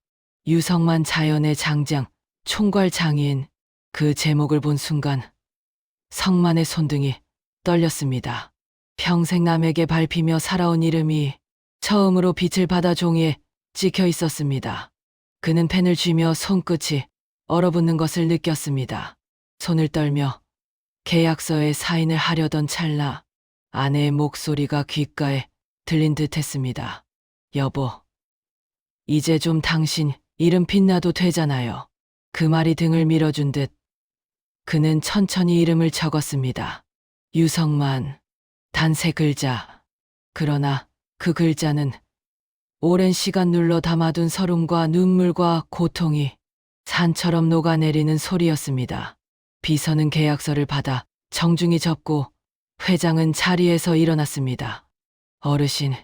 유성만 자연의 장장, 총괄 장인. 그 제목을 본 순간 성만의 손등이 떨렸습니다. 평생 남에게 밟히며 살아온 이름이 처음으로 빛을 받아 종이에 찍혀 있었습니다. 그는 펜을 쥐며 손끝이 얼어붙는 것을 느꼈습니다. 손을 떨며 계약서에 사인을 하려던 찰나 아내의 목소리가 귓가에 들린 듯 했습니다. 여보, 이제 좀 당신 이름 빛나도 되잖아요. 그 말이 등을 밀어준 듯 그는 천천히 이름을 적었습니다. 유성만, 단 3글자. 그러나 그 글자는 오랜 시간 눌러 담아둔 서름과 눈물과 고통이 산처럼 녹아내리는 소리였습니다. 비서는 계약서를 받아 정중히 접고 회장은 자리에서 일어났습니다. 어르신,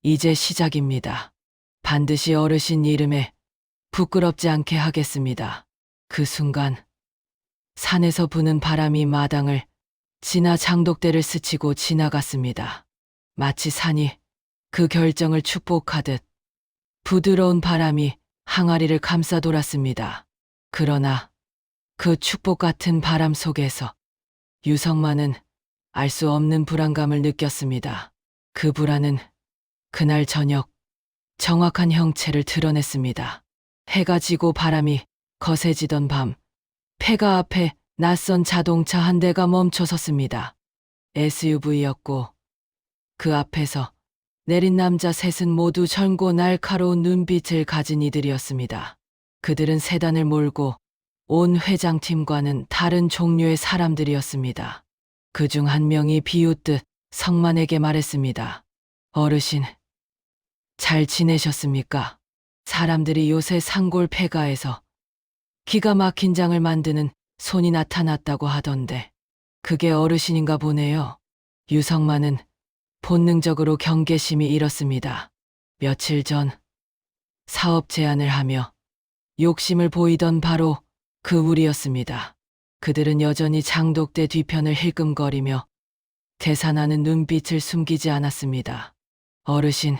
이제 시작입니다. 반드시 어르신 이름에 부끄럽지 않게 하겠습니다. 그 순간 산에서 부는 바람이 마당을 지나 장독대를 스치고 지나갔습니다. 마치 산이 그 결정을 축복하듯 부드러운 바람이 항아리를 감싸 돌았습니다. 그러나 그 축복 같은 바람 속에서 유성만은 알 수 없는 불안감을 느꼈습니다. 그 불안은 그날 저녁 정확한 형체를 드러냈습니다. 해가 지고 바람이 거세지던 밤, 폐가 앞에 낯선 자동차 한 대가 멈춰 섰습니다. SUV였고 그 앞에서 내린 남자 셋은 모두 젊고 날카로운 눈빛을 가진 이들이었습니다. 그들은 세단을 몰고 온 회장팀과는 다른 종류의 사람들이었습니다. 그중 한 명이 비웃듯 성만에게 말했습니다. 어르신, 잘 지내셨습니까? 사람들이 요새 산골 폐가에서 기가 막힌 장을 만드는 손이 나타났다고 하던데. 그게 어르신인가 보네요. 유성만은 본능적으로 경계심이 일었습니다. 며칠 전 사업 제안을 하며 욕심을 보이던 바로 그 우리였습니다. 그들은 여전히 장독대 뒤편을 힐끔거리며 계산하는 눈빛을 숨기지 않았습니다. 어르신,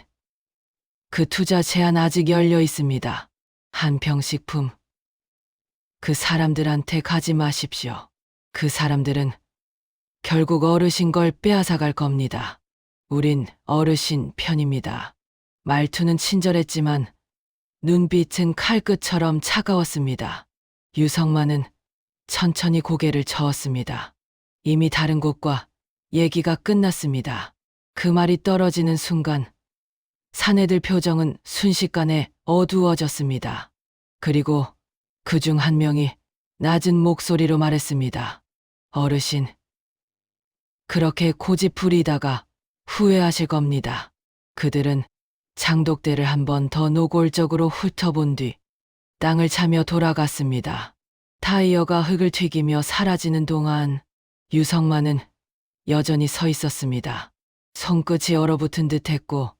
그 투자 제안 아직 열려 있습니다. 한평식품. 그 사람들한테 가지 마십시오. 그 사람들은 결국 어르신 걸 빼앗아갈 겁니다. 우린 어르신 편입니다. 말투는 친절했지만 눈빛은 칼끝처럼 차가웠습니다. 유성만은 천천히 고개를 저었습니다. 이미 다른 곳과 얘기가 끝났습니다. 그 말이 떨어지는 순간 사내들 표정은 순식간에 어두워졌습니다. 그리고 그중 한 명이 낮은 목소리로 말했습니다. 어르신, 그렇게 고집 부리다가 후회하실 겁니다. 그들은 장독대를 한 번 더 노골적으로 훑어본 뒤 땅을 차며 돌아갔습니다. 타이어가 흙을 튀기며 사라지는 동안 유성만은 여전히 서 있었습니다. 손끝이 얼어붙은 듯했고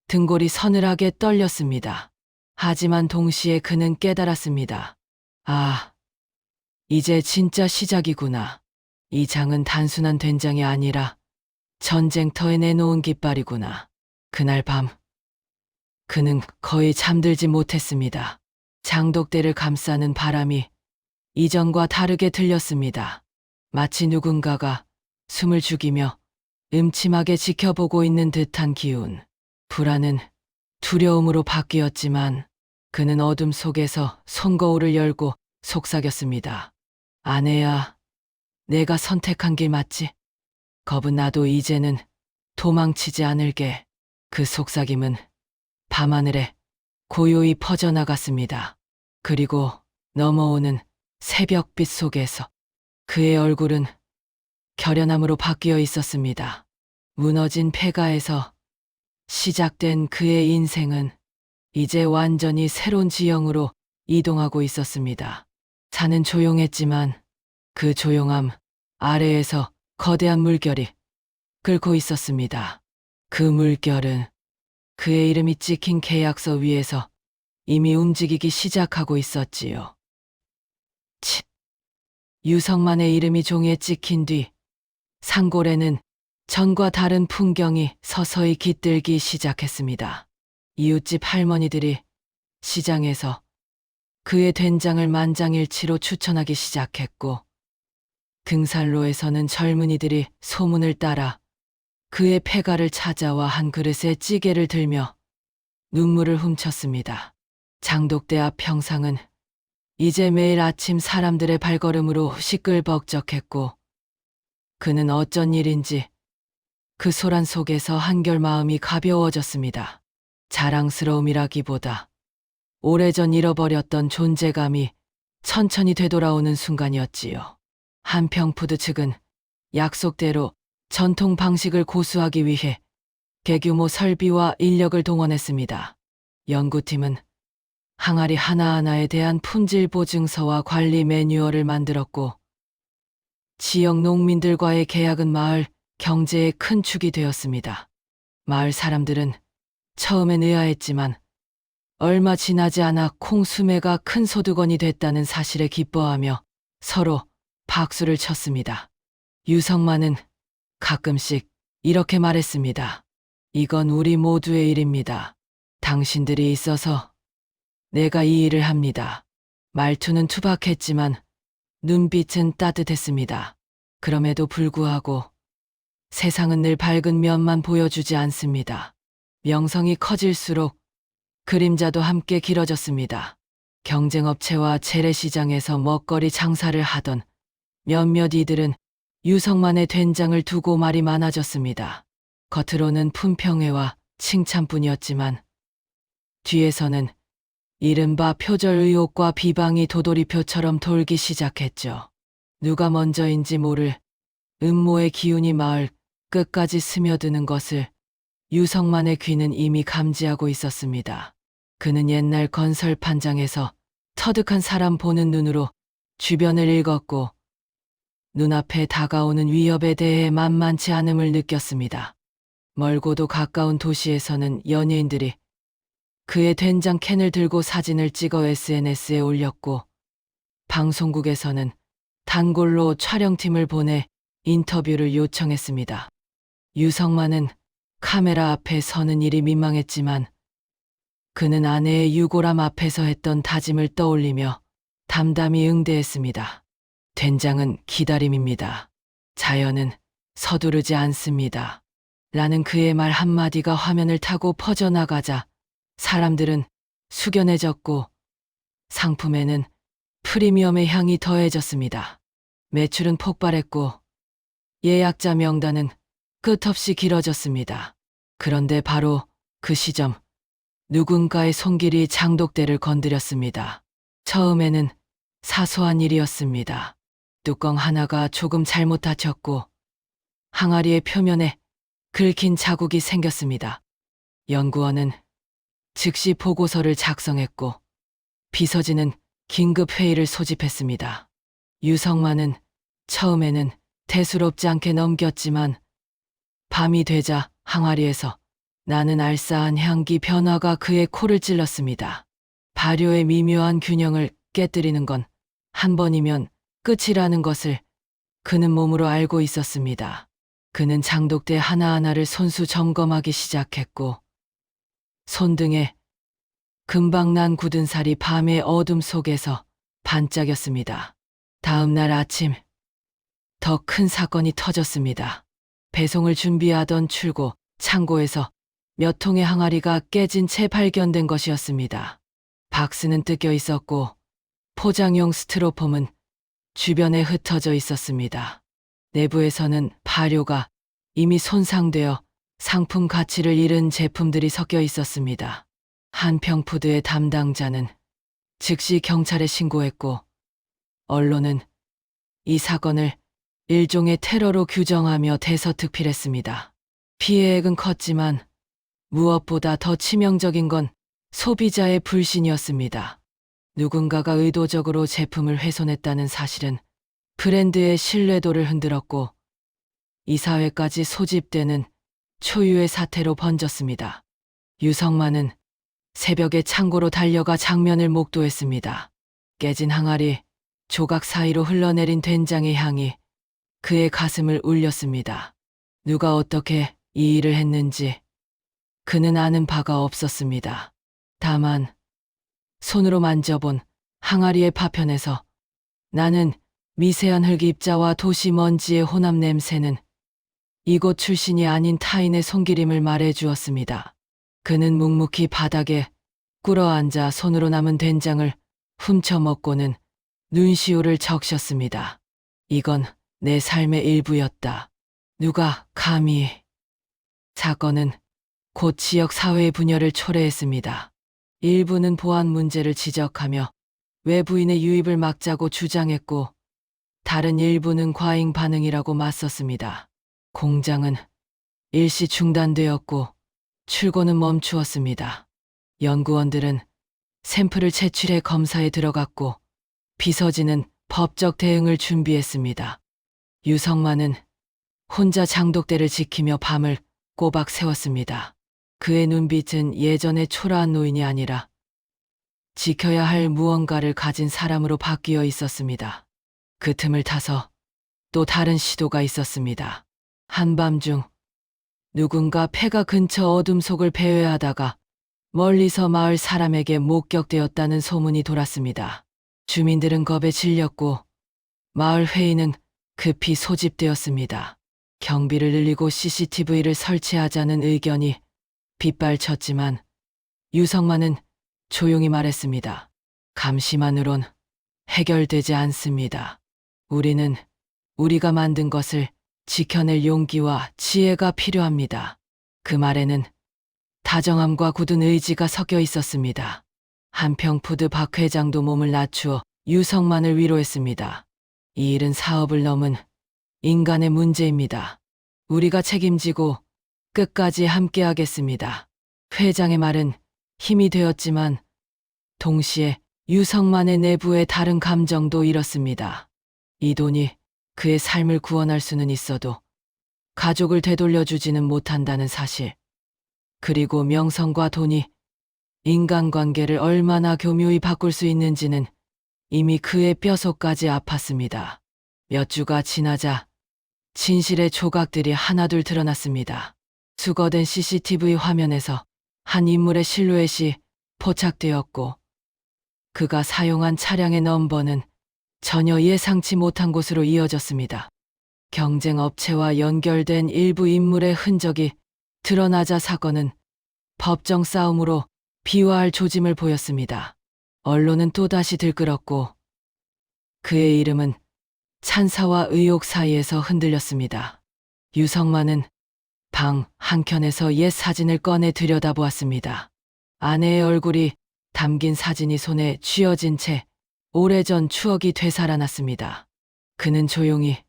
등골이 서늘하게 떨렸습니다. 하지만 동시에 그는 깨달았습니다. 아, 이제 진짜 시작이구나. 이 장은 단순한 된장이 아니라 전쟁터에 내놓은 깃발이구나. 그날 밤 그는 거의 잠들지 못했습니다. 장독대를 감싸는 바람이 이전과 다르게 들렸습니다. 마치 누군가가 숨을 죽이며 음침하게 지켜보고 있는 듯한 기운. 불안은 두려움으로 바뀌었지만 그는 어둠 속에서 손거울을 열고 속삭였습니다. 아내야, 내가 선택한 길 맞지? 겁은 나도 이제는 도망치지 않을게. 그 속삭임은 밤하늘에 고요히 퍼져나갔습니다. 그리고 넘어오는 새벽빛 속에서 그의 얼굴은 결연함으로 바뀌어 있었습니다. 무너진 폐가에서 시작된 그의 인생은 이제 완전히 새로운 지형으로 이동하고 있었습니다. 산은 조용했지만 그 조용함 아래에서 거대한 물결이 끓고 있었습니다. 그 물결은 그의 이름이 찍힌 계약서 위에서 이미 움직이기 시작하고 있었지요. 치. 유성만의 이름이 종이에 찍힌 뒤 상골에는 전과 다른 풍경이 서서히 깃들기 시작했습니다. 이웃집 할머니들이 시장에서 그의 된장을 만장일치로 추천하기 시작했고 등산로에서는 젊은이들이 소문을 따라 그의 폐가를 찾아와 한 그릇에 찌개를 들며 눈물을 훔쳤습니다. 장독대 앞 평상은 이제 매일 아침 사람들의 발걸음으로 시끌벅적했고 그는 어쩐 일인지 그 소란 속에서 한결 마음이 가벼워졌습니다. 자랑스러움이라기보다 오래전 잃어버렸던 존재감이 천천히 되돌아오는 순간이었지요. 한평푸드 측은 약속대로 전통 방식을 고수하기 위해 대규모 설비와 인력을 동원했습니다. 연구팀은 항아리 하나하나에 대한 품질 보증서와 관리 매뉴얼을 만들었고 지역 농민들과의 계약은 마을 경제의 큰 축이 되었습니다. 마을 사람들은 처음엔 의아했지만 얼마 지나지 않아 콩수매가 큰 소득원이 됐다는 사실에 기뻐하며 서로 박수를 쳤습니다. 유성만은 가끔씩 이렇게 말했습니다. 이건 우리 모두의 일입니다. 당신들이 있어서 내가 이 일을 합니다. 말투는 투박했지만 눈빛은 따뜻했습니다. 그럼에도 불구하고 세상은 늘 밝은 면만 보여주지 않습니다. 명성이 커질수록 그림자도 함께 길어졌습니다. 경쟁업체와 재래시장에서 먹거리 장사를 하던 몇몇 이들은 유성만의 된장을 두고 말이 많아졌습니다. 겉으로는 품평회와 칭찬뿐이었지만 뒤에서는 이른바 표절 의혹과 비방이 도돌이표처럼 돌기 시작했죠. 누가 먼저인지 모를 음모의 기운이 마을 끝까지 스며드는 것을 유성만의 귀는 이미 감지하고 있었습니다. 그는 옛날 건설 판장에서 터득한 사람 보는 눈으로 주변을 읽었고 눈앞에 다가오는 위협에 대해 만만치 않음을 느꼈습니다. 멀고도 가까운 도시에서는 연예인들이 그의 된장 캔을 들고 사진을 찍어 SNS에 올렸고, 방송국에서는 단골로 촬영팀을 보내 인터뷰를 요청했습니다. 유성만은 카메라 앞에 서는 일이 민망했지만 그는 아내의 유골함 앞에서 했던 다짐을 떠올리며 담담히 응대했습니다. 된장은 기다림입니다. 자연은 서두르지 않습니다. 라는 그의 말 한마디가 화면을 타고 퍼져나가자 사람들은 숙연해졌고 상품에는 프리미엄의 향이 더해졌습니다. 매출은 폭발했고 예약자 명단은 끝없이 길어졌습니다. 그런데 바로 그 시점, 누군가의 손길이 장독대를 건드렸습니다. 처음에는 사소한 일이었습니다. 뚜껑 하나가 조금 잘못 닫혔고 항아리의 표면에 긁힌 자국이 생겼습니다. 연구원은 즉시 보고서를 작성했고 비서진은 긴급 회의를 소집했습니다. 유성만은 처음에는 대수롭지 않게 넘겼지만 밤이 되자 항아리에서 나는 알싸한 향기 변화가 그의 코를 찔렀습니다. 발효의 미묘한 균형을 깨뜨리는 건 한 번이면 끝이라는 것을 그는 몸으로 알고 있었습니다. 그는 장독대 하나하나를 손수 점검하기 시작했고 손등에 금방 난 굳은 살이 밤의 어둠 속에서 반짝였습니다. 다음 날 아침 더 큰 사건이 터졌습니다. 배송을 준비하던 출고 창고에서 몇 통의 항아리가 깨진 채 발견된 것이었습니다. 박스는 뜯겨 있었고 포장용 스티로폼은 주변에 흩어져 있었습니다. 내부에서는 발효가 이미 손상되어 상품 가치를 잃은 제품들이 섞여 있었습니다. 한평푸드의 담당자는 즉시 경찰에 신고했고 언론은 이 사건을 일종의 테러로 규정하며 대서특필했습니다. 피해액은 컸지만 무엇보다 더 치명적인 건 소비자의 불신이었습니다. 누군가가 의도적으로 제품을 훼손했다는 사실은 브랜드의 신뢰도를 흔들었고 이사회까지 소집되는 초유의 사태로 번졌습니다. 유성만은 새벽에 창고로 달려가 장면을 목도했습니다. 깨진 항아리, 조각 사이로 흘러내린 된장의 향이 그의 가슴을 울렸습니다. 누가 어떻게 이 일을 했는지 그는 아는 바가 없었습니다. 다만 손으로 만져본 항아리의 파편에서 나는 미세한 흙 입자와 도시 먼지의 혼합 냄새는 이곳 출신이 아닌 타인의 손길임을 말해주었습니다. 그는 묵묵히 바닥에 꿇어앉아 손으로 남은 된장을 훔쳐먹고는 눈시울을 적셨습니다. 이건 내 삶의 일부였다. 누가 감히... 사건은 곧 지역 사회의 분열을 초래했습니다. 일부는 보안 문제를 지적하며 외부인의 유입을 막자고 주장했고 다른 일부는 과잉 반응이라고 맞섰습니다. 공장은 일시 중단되었고 출고는 멈추었습니다. 연구원들은 샘플을 채취해 검사에 들어갔고 비서진은 법적 대응을 준비했습니다. 유성만은 혼자 장독대를 지키며 밤을 꼬박 세웠습니다. 그의 눈빛은 예전의 초라한 노인이 아니라 지켜야 할 무언가를 가진 사람으로 바뀌어 있었습니다. 그 틈을 타서 또 다른 시도가 있었습니다. 한밤중 누군가 폐가 근처 어둠 속을 배회하다가 멀리서 마을 사람에게 목격되었다는 소문이 돌았습니다. 주민들은 겁에 질렸고 마을 회의는 급히 소집되었습니다. 경비를 늘리고 CCTV를 설치하자는 의견이 빗발쳤지만 유성만은 조용히 말했습니다. 감시만으론 해결되지 않습니다. 우리는 우리가 만든 것을 지켜낼 용기와 지혜가 필요합니다. 그 말에는 다정함과 굳은 의지가 섞여 있었습니다. 한평푸드 박 회장도 몸을 낮추어 유성만을 위로했습니다. 이 일은 사업을 넘은 인간의 문제입니다. 우리가 책임지고 끝까지 함께하겠습니다. 회장의 말은 힘이 되었지만 동시에 유성만의 내부의 다른 감정도 잃었습니다. 이 돈이 그의 삶을 구원할 수는 있어도 가족을 되돌려주지는 못한다는 사실. 그리고 명성과 돈이 인간관계를 얼마나 교묘히 바꿀 수 있는지는 이미 그의 뼛속까지 아팠습니다. 몇 주가 지나자 진실의 조각들이 하나둘 드러났습니다. 수거된 CCTV 화면에서 한 인물의 실루엣이 포착되었고 그가 사용한 차량의 넘버는 전혀 예상치 못한 곳으로 이어졌습니다. 경쟁 업체와 연결된 일부 인물의 흔적이 드러나자 사건은 법정 싸움으로 비화할 조짐을 보였습니다. 언론은 또다시 들끓었고 그의 이름은 찬사와 의혹 사이에서 흔들렸습니다. 유성만은 방 한켠에서 옛 사진을 꺼내 들여다보았습니다. 아내의 얼굴이 담긴 사진이 손에 쥐어진 채 오래전 추억이 되살아났습니다. 그는 조용히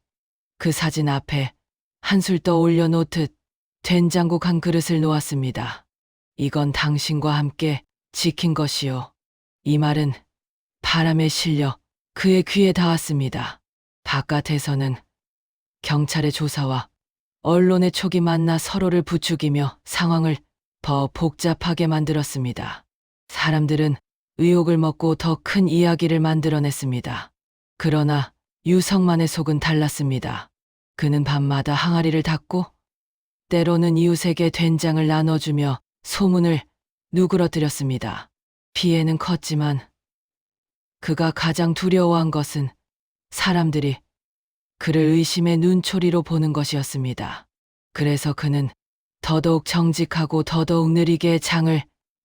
그 사진 앞에 한술 떠 올려놓듯 된장국 한 그릇을 놓았습니다. 이건 당신과 함께 지킨 것이요. 이 말은 바람에 실려 그의 귀에 닿았습니다. 바깥에서는 경찰의 조사와 언론의 촉이 만나 서로를 부추기며 상황을 더 복잡하게 만들었습니다. 사람들은 의혹을 먹고 더 큰 이야기를 만들어냈습니다. 그러나 유성만의 속은 달랐습니다. 그는 밤마다 항아리를 닫고 때로는 이웃에게 된장을 나눠주며 소문을 누그러뜨렸습니다. 피해는 컸지만 그가 가장 두려워한 것은 사람들이 그를 의심의 눈초리로 보는 것이었습니다. 그래서 그는 더더욱 정직하고 더더욱 느리게 장을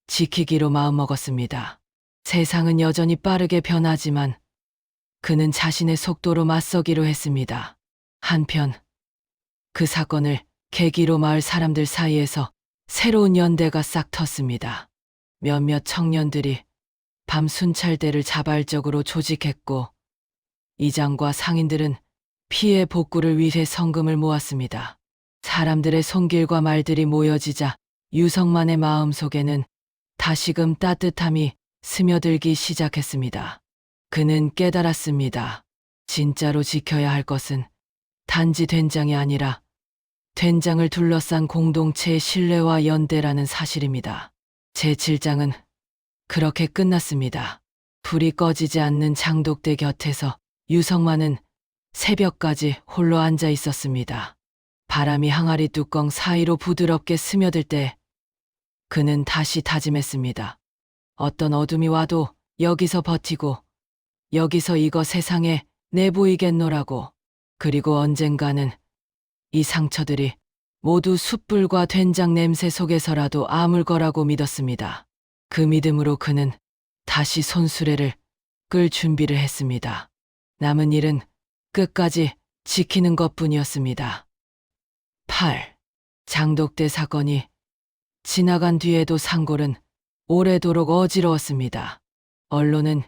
지키기로 마음먹었습니다. 세상은 여전히 빠르게 변하지만 그는 자신의 속도로 맞서기로 했습니다. 한편 그 사건을 계기로 마을 사람들 사이에서 새로운 연대가 싹 텄습니다. 몇몇 청년들이 밤 순찰대를 자발적으로 조직했고 이장과 상인들은 피해 복구를 위해 성금을 모았습니다. 사람들의 손길과 말들이 모여지자 유성만의 마음속에는 다시금 따뜻함이 스며들기 시작했습니다. 그는 깨달았습니다. 진짜로 지켜야 할 것은 단지 된장이 아니라 된장을 둘러싼 공동체의 신뢰와 연대라는 사실입니다. 제7장은 그렇게 끝났습니다. 불이 꺼지지 않는 장독대 곁에서 유성만은 새벽까지 홀로 앉아 있었습니다. 바람이 항아리 뚜껑 사이로 부드럽게 스며들 때 그는 다시 다짐했습니다. 어떤 어둠이 와도 여기서 버티고 여기서 이거 세상에 내보이겠노라고. 그리고 언젠가는 이 상처들이 모두 숯불과 된장 냄새 속에서라도 아물 거라고 믿었습니다. 그 믿음으로 그는 다시 손수레를 끌 준비를 했습니다. 남은 일은 끝까지 지키는 것뿐이었습니다. 8. 장독대 사건이 지나간 뒤에도 상골은 오래도록 어지러웠습니다. 언론은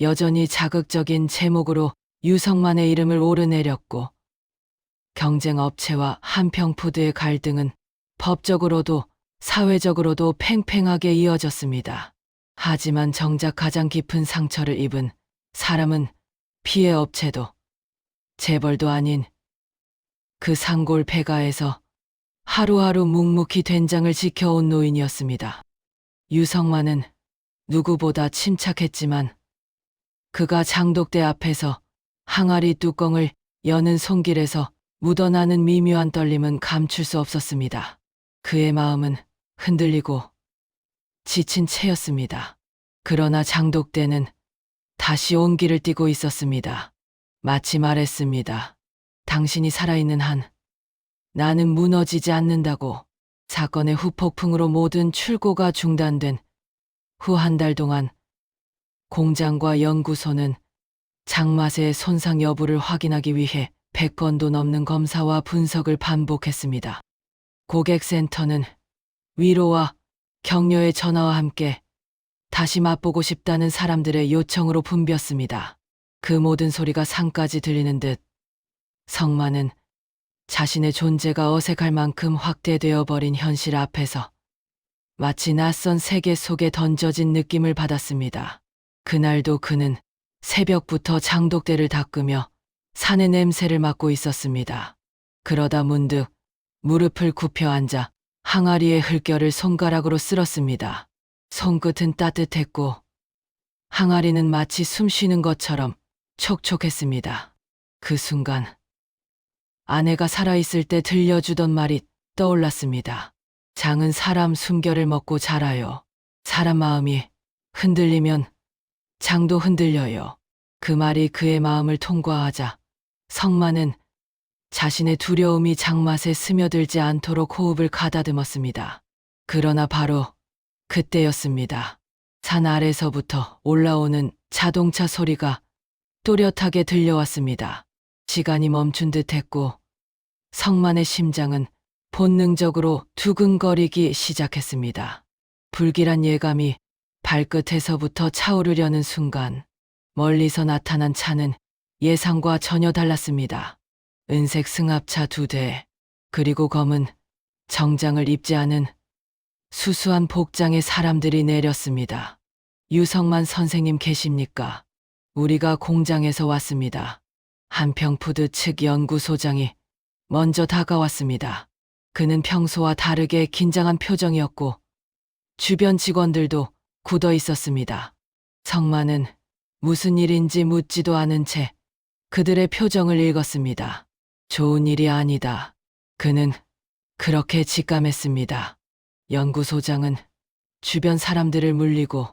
여전히 자극적인 제목으로 유성만의 이름을 오르내렸고 경쟁 업체와 한평푸드의 갈등은 법적으로도 사회적으로도 팽팽하게 이어졌습니다. 하지만 정작 가장 깊은 상처를 입은 사람은 피해 업체도 재벌도 아닌 그 상골 폐가에서 하루하루 묵묵히 된장을 지켜온 노인이었습니다. 유성만은 누구보다 침착했지만 그가 장독대 앞에서 항아리 뚜껑을 여는 손길에서 묻어나는 미묘한 떨림은 감출 수 없었습니다. 그의 마음은 흔들리고 지친 채였습니다. 그러나 장독대는 다시 온기를 띠고 있었습니다. 마치 말했습니다. 당신이 살아있는 한 나는 무너지지 않는다고. 사건의 후폭풍으로 모든 출고가 중단된 후 한 달 동안 공장과 연구소는 장맛의 손상 여부를 확인하기 위해 100번도 넘는 검사와 분석을 반복했습니다. 고객센터는 위로와 격려의 전화와 함께 다시 맛보고 싶다는 사람들의 요청으로 붐볐습니다. 그 모든 소리가 산까지 들리는 듯 성만은 자신의 존재가 어색할 만큼 확대되어 버린 현실 앞에서 마치 낯선 세계 속에 던져진 느낌을 받았습니다. 그날도 그는 새벽부터 장독대를 닦으며 산의 냄새를 맡고 있었습니다. 그러다 문득 무릎을 굽혀 앉아 항아리의 흙결을 손가락으로 쓸었습니다. 손끝은 따뜻했고 항아리는 마치 숨 쉬는 것처럼 촉촉했습니다. 그 순간 아내가 살아있을 때 들려주던 말이 떠올랐습니다. 장은 사람 숨결을 먹고 자라요. 사람 마음이 흔들리면 장도 흔들려요. 그 말이 그의 마음을 통과하자 성만은 자신의 두려움이 장맛에 스며들지 않도록 호흡을 가다듬었습니다. 그러나 바로 그때였습니다. 산 아래서부터 올라오는 자동차 소리가 또렷하게 들려왔습니다. 시간이 멈춘 듯했고 성만의 심장은 본능적으로 두근거리기 시작했습니다. 불길한 예감이 발끝에서부터 차오르려는 순간 멀리서 나타난 차는 예상과 전혀 달랐습니다. 은색 승합차 2대, 그리고 검은 정장을 입지 않은 수수한 복장의 사람들이 내렸습니다. 유성만 선생님 계십니까? 우리가 공장에서 왔습니다. 한평푸드 측 연구소장이 먼저 다가왔습니다. 그는 평소와 다르게 긴장한 표정이었고 주변 직원들도 굳어 있었습니다. 성만은 무슨 일인지 묻지도 않은 채 그들의 표정을 읽었습니다. 좋은 일이 아니다. 그는 그렇게 직감했습니다. 연구소장은 주변 사람들을 물리고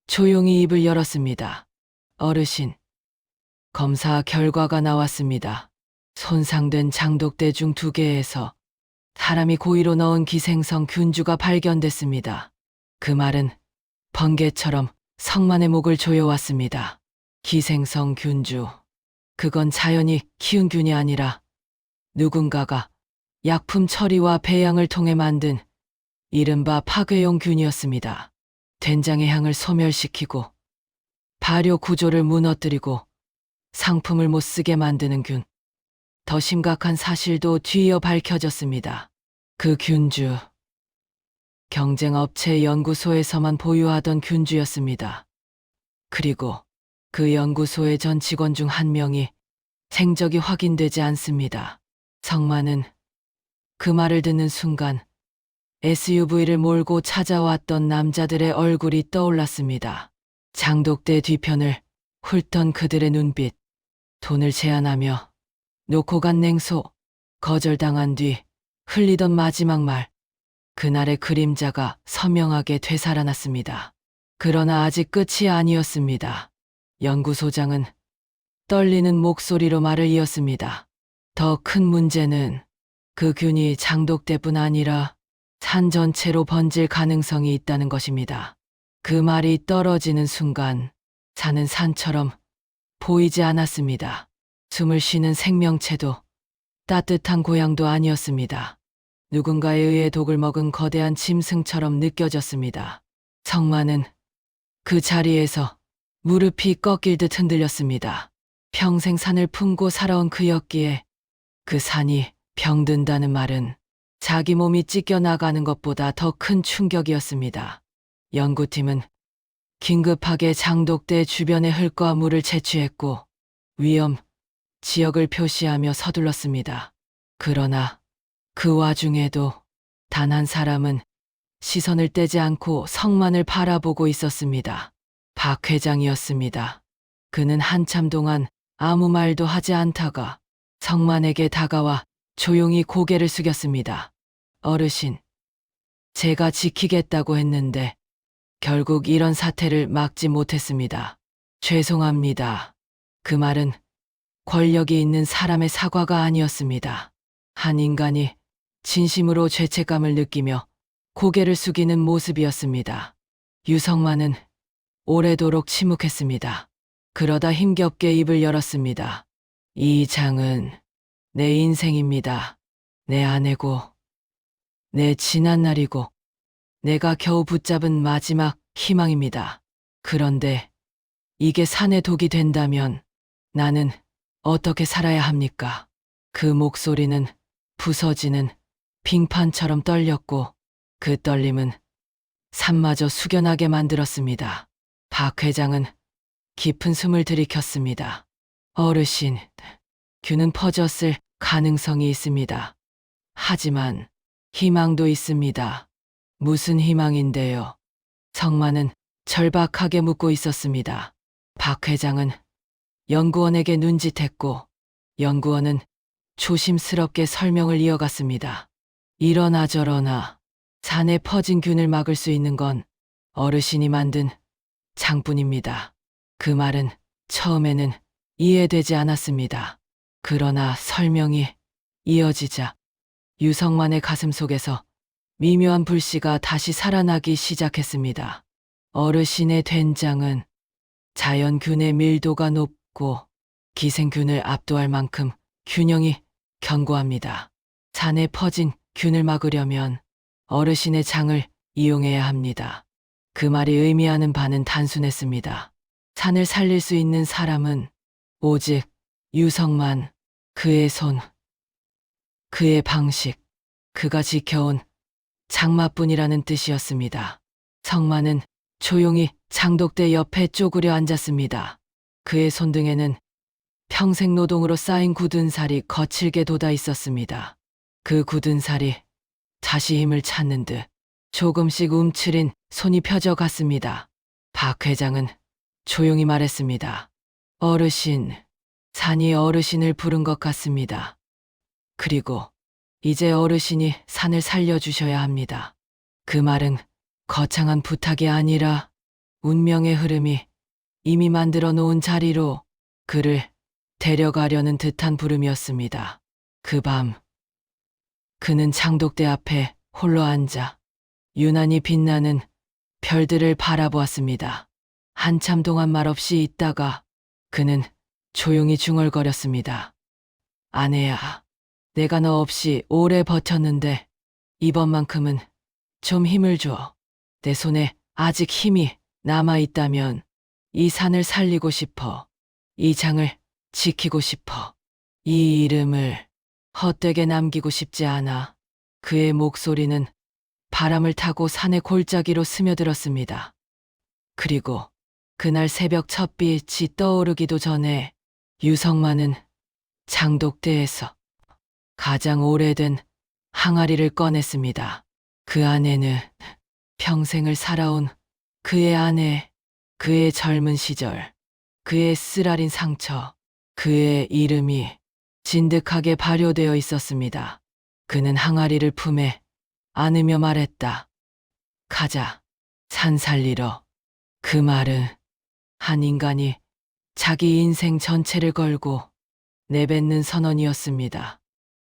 조용히 입을 열었습니다. 어르신, 검사 결과가 나왔습니다. 손상된 장독대 중 2개에서 사람이 고의로 넣은 기생성 균주가 발견됐습니다. 그 말은 번개처럼 성만의 목을 조여왔습니다. 기생성 균주. 그건 자연이 키운 균이 아니라 누군가가 약품 처리와 배양을 통해 만든 이른바 파괴용 균이었습니다. 된장의 향을 소멸시키고 발효 구조를 무너뜨리고 상품을 못 쓰게 만드는 균. 더 심각한 사실도 뒤이어 밝혀졌습니다. 그 균주, 경쟁업체 연구소에서만 보유하던 균주였습니다. 그리고 그 연구소의 전 직원 중 1명이 생적이 확인되지 않습니다. 성만은 그 말을 듣는 순간 SUV를 몰고 찾아왔던 남자들의 얼굴이 떠올랐습니다. 장독대 뒤편을 훑던 그들의 눈빛, 돈을 제안하며 놓고 간 냉소, 거절당한 뒤 흘리던 마지막 말, 그날의 그림자가 선명하게 되살아났습니다. 그러나 아직 끝이 아니었습니다. 연구소장은 떨리는 목소리로 말을 이었습니다. 더 큰 문제는 그 균이 장독대뿐 아니라 산 전체로 번질 가능성이 있다는 것입니다. 그 말이 떨어지는 순간 산은 산처럼 보이지 않았습니다. 숨을 쉬는 생명체도 따뜻한 고향도 아니었습니다. 누군가에 의해 독을 먹은 거대한 짐승처럼 느껴졌습니다. 성만은 그 자리에서 무릎이 꺾일 듯 흔들렸습니다. 평생 산을 품고 살아온 그였기에 그 산이 병든다는 말은 자기 몸이 찢겨나가는 것보다 더 큰 충격이었습니다. 연구팀은 긴급하게 장독대 주변의 흙과 물을 채취했고 위험 지역을 표시하며 서둘렀습니다. 그러나 그 와중에도 단 한 사람은 시선을 떼지 않고 성만을 바라보고 있었습니다. 박 회장이었습니다. 그는 한참 동안 아무 말도 하지 않다가 성만에게 다가와 조용히 고개를 숙였습니다. 어르신, 제가 지키겠다고 했는데 결국 이런 사태를 막지 못했습니다. 죄송합니다. 그 말은 권력이 있는 사람의 사과가 아니었습니다. 한 인간이 진심으로 죄책감을 느끼며 고개를 숙이는 모습이었습니다. 유성만은 오래도록 침묵했습니다. 그러다 힘겹게 입을 열었습니다. 이 장은 내 인생입니다. 내 아내고 내 지난날이고 내가 겨우 붙잡은 마지막 희망입니다. 그런데 이게 산의 독이 된다면 나는 어떻게 살아야 합니까? 그 목소리는 부서지는 빙판처럼 떨렸고 그 떨림은 산마저 숙연하게 만들었습니다. 박 회장은 깊은 숨을 들이켰습니다. 어르신, 균은 퍼졌을 가능성이 있습니다. 하지만 희망도 있습니다. 무슨 희망인데요? 성만은 절박하게 묻고 있었습니다. 박 회장은 연구원에게 눈짓했고 연구원은 조심스럽게 설명을 이어갔습니다. 이러나 저러나 산에 퍼진 균을 막을 수 있는 건 어르신이 만든 장뿐입니다. 그 말은 처음에는 이해되지 않았습니다. 그러나 설명이 이어지자 유성만의 가슴 속에서 미묘한 불씨가 다시 살아나기 시작했습니다. 어르신의 된장은 자연균의 밀도가 높고 기생균을 압도할 만큼 균형이 견고합니다. 산에 퍼진 균을 막으려면 어르신의 장을 이용해야 합니다. 그 말이 의미하는 바는 단순했습니다. 산을 살릴 수 있는 사람은 오직 유성만, 그의 손, 그의 방식, 그가 지켜온 장마뿐이라는 뜻이었습니다. 성만은 조용히 장독대 옆에 쪼그려 앉았습니다. 그의 손등에는 평생 노동으로 쌓인 굳은 살이 거칠게 돋아 있었습니다. 그 굳은 살이 다시 힘을 찾는 듯 조금씩 움츠린 손이 펴져갔습니다. 박 회장은 조용히 말했습니다. 어르신, 산이 어르신을 부른 것 같습니다. 그리고 이제 어르신이 산을 살려주셔야 합니다. 그 말은 거창한 부탁이 아니라 운명의 흐름이 이미 만들어 놓은 자리로 그를 데려가려는 듯한 부름이었습니다. 그 밤, 그는 장독대 앞에 홀로 앉아 유난히 빛나는 별들을 바라보았습니다. 한참 동안 말없이 있다가 그는 조용히 중얼거렸습니다. 아내야, 내가 너 없이 오래 버텼는데 이번만큼은 좀 힘을 줘. 내 손에 아직 힘이 남아있다면 이 산을 살리고 싶어. 이 장을 지키고 싶어. 이 이름을 헛되게 남기고 싶지 않아. 그의 목소리는 바람을 타고 산의 골짜기로 스며들었습니다. 그리고 그날 새벽 첫빛이 떠오르기도 전에 유성만은 장독대에서 가장 오래된 항아리를 꺼냈습니다. 그 안에는 평생을 살아온 그의 아내, 그의 젊은 시절, 그의 쓰라린 상처, 그의 이름이 진득하게 발효되어 있었습니다. 그는 항아리를 품에 안으며 말했다. 가자, 산 살리러. 그 말은 한 인간이 자기 인생 전체를 걸고 내뱉는 선언이었습니다.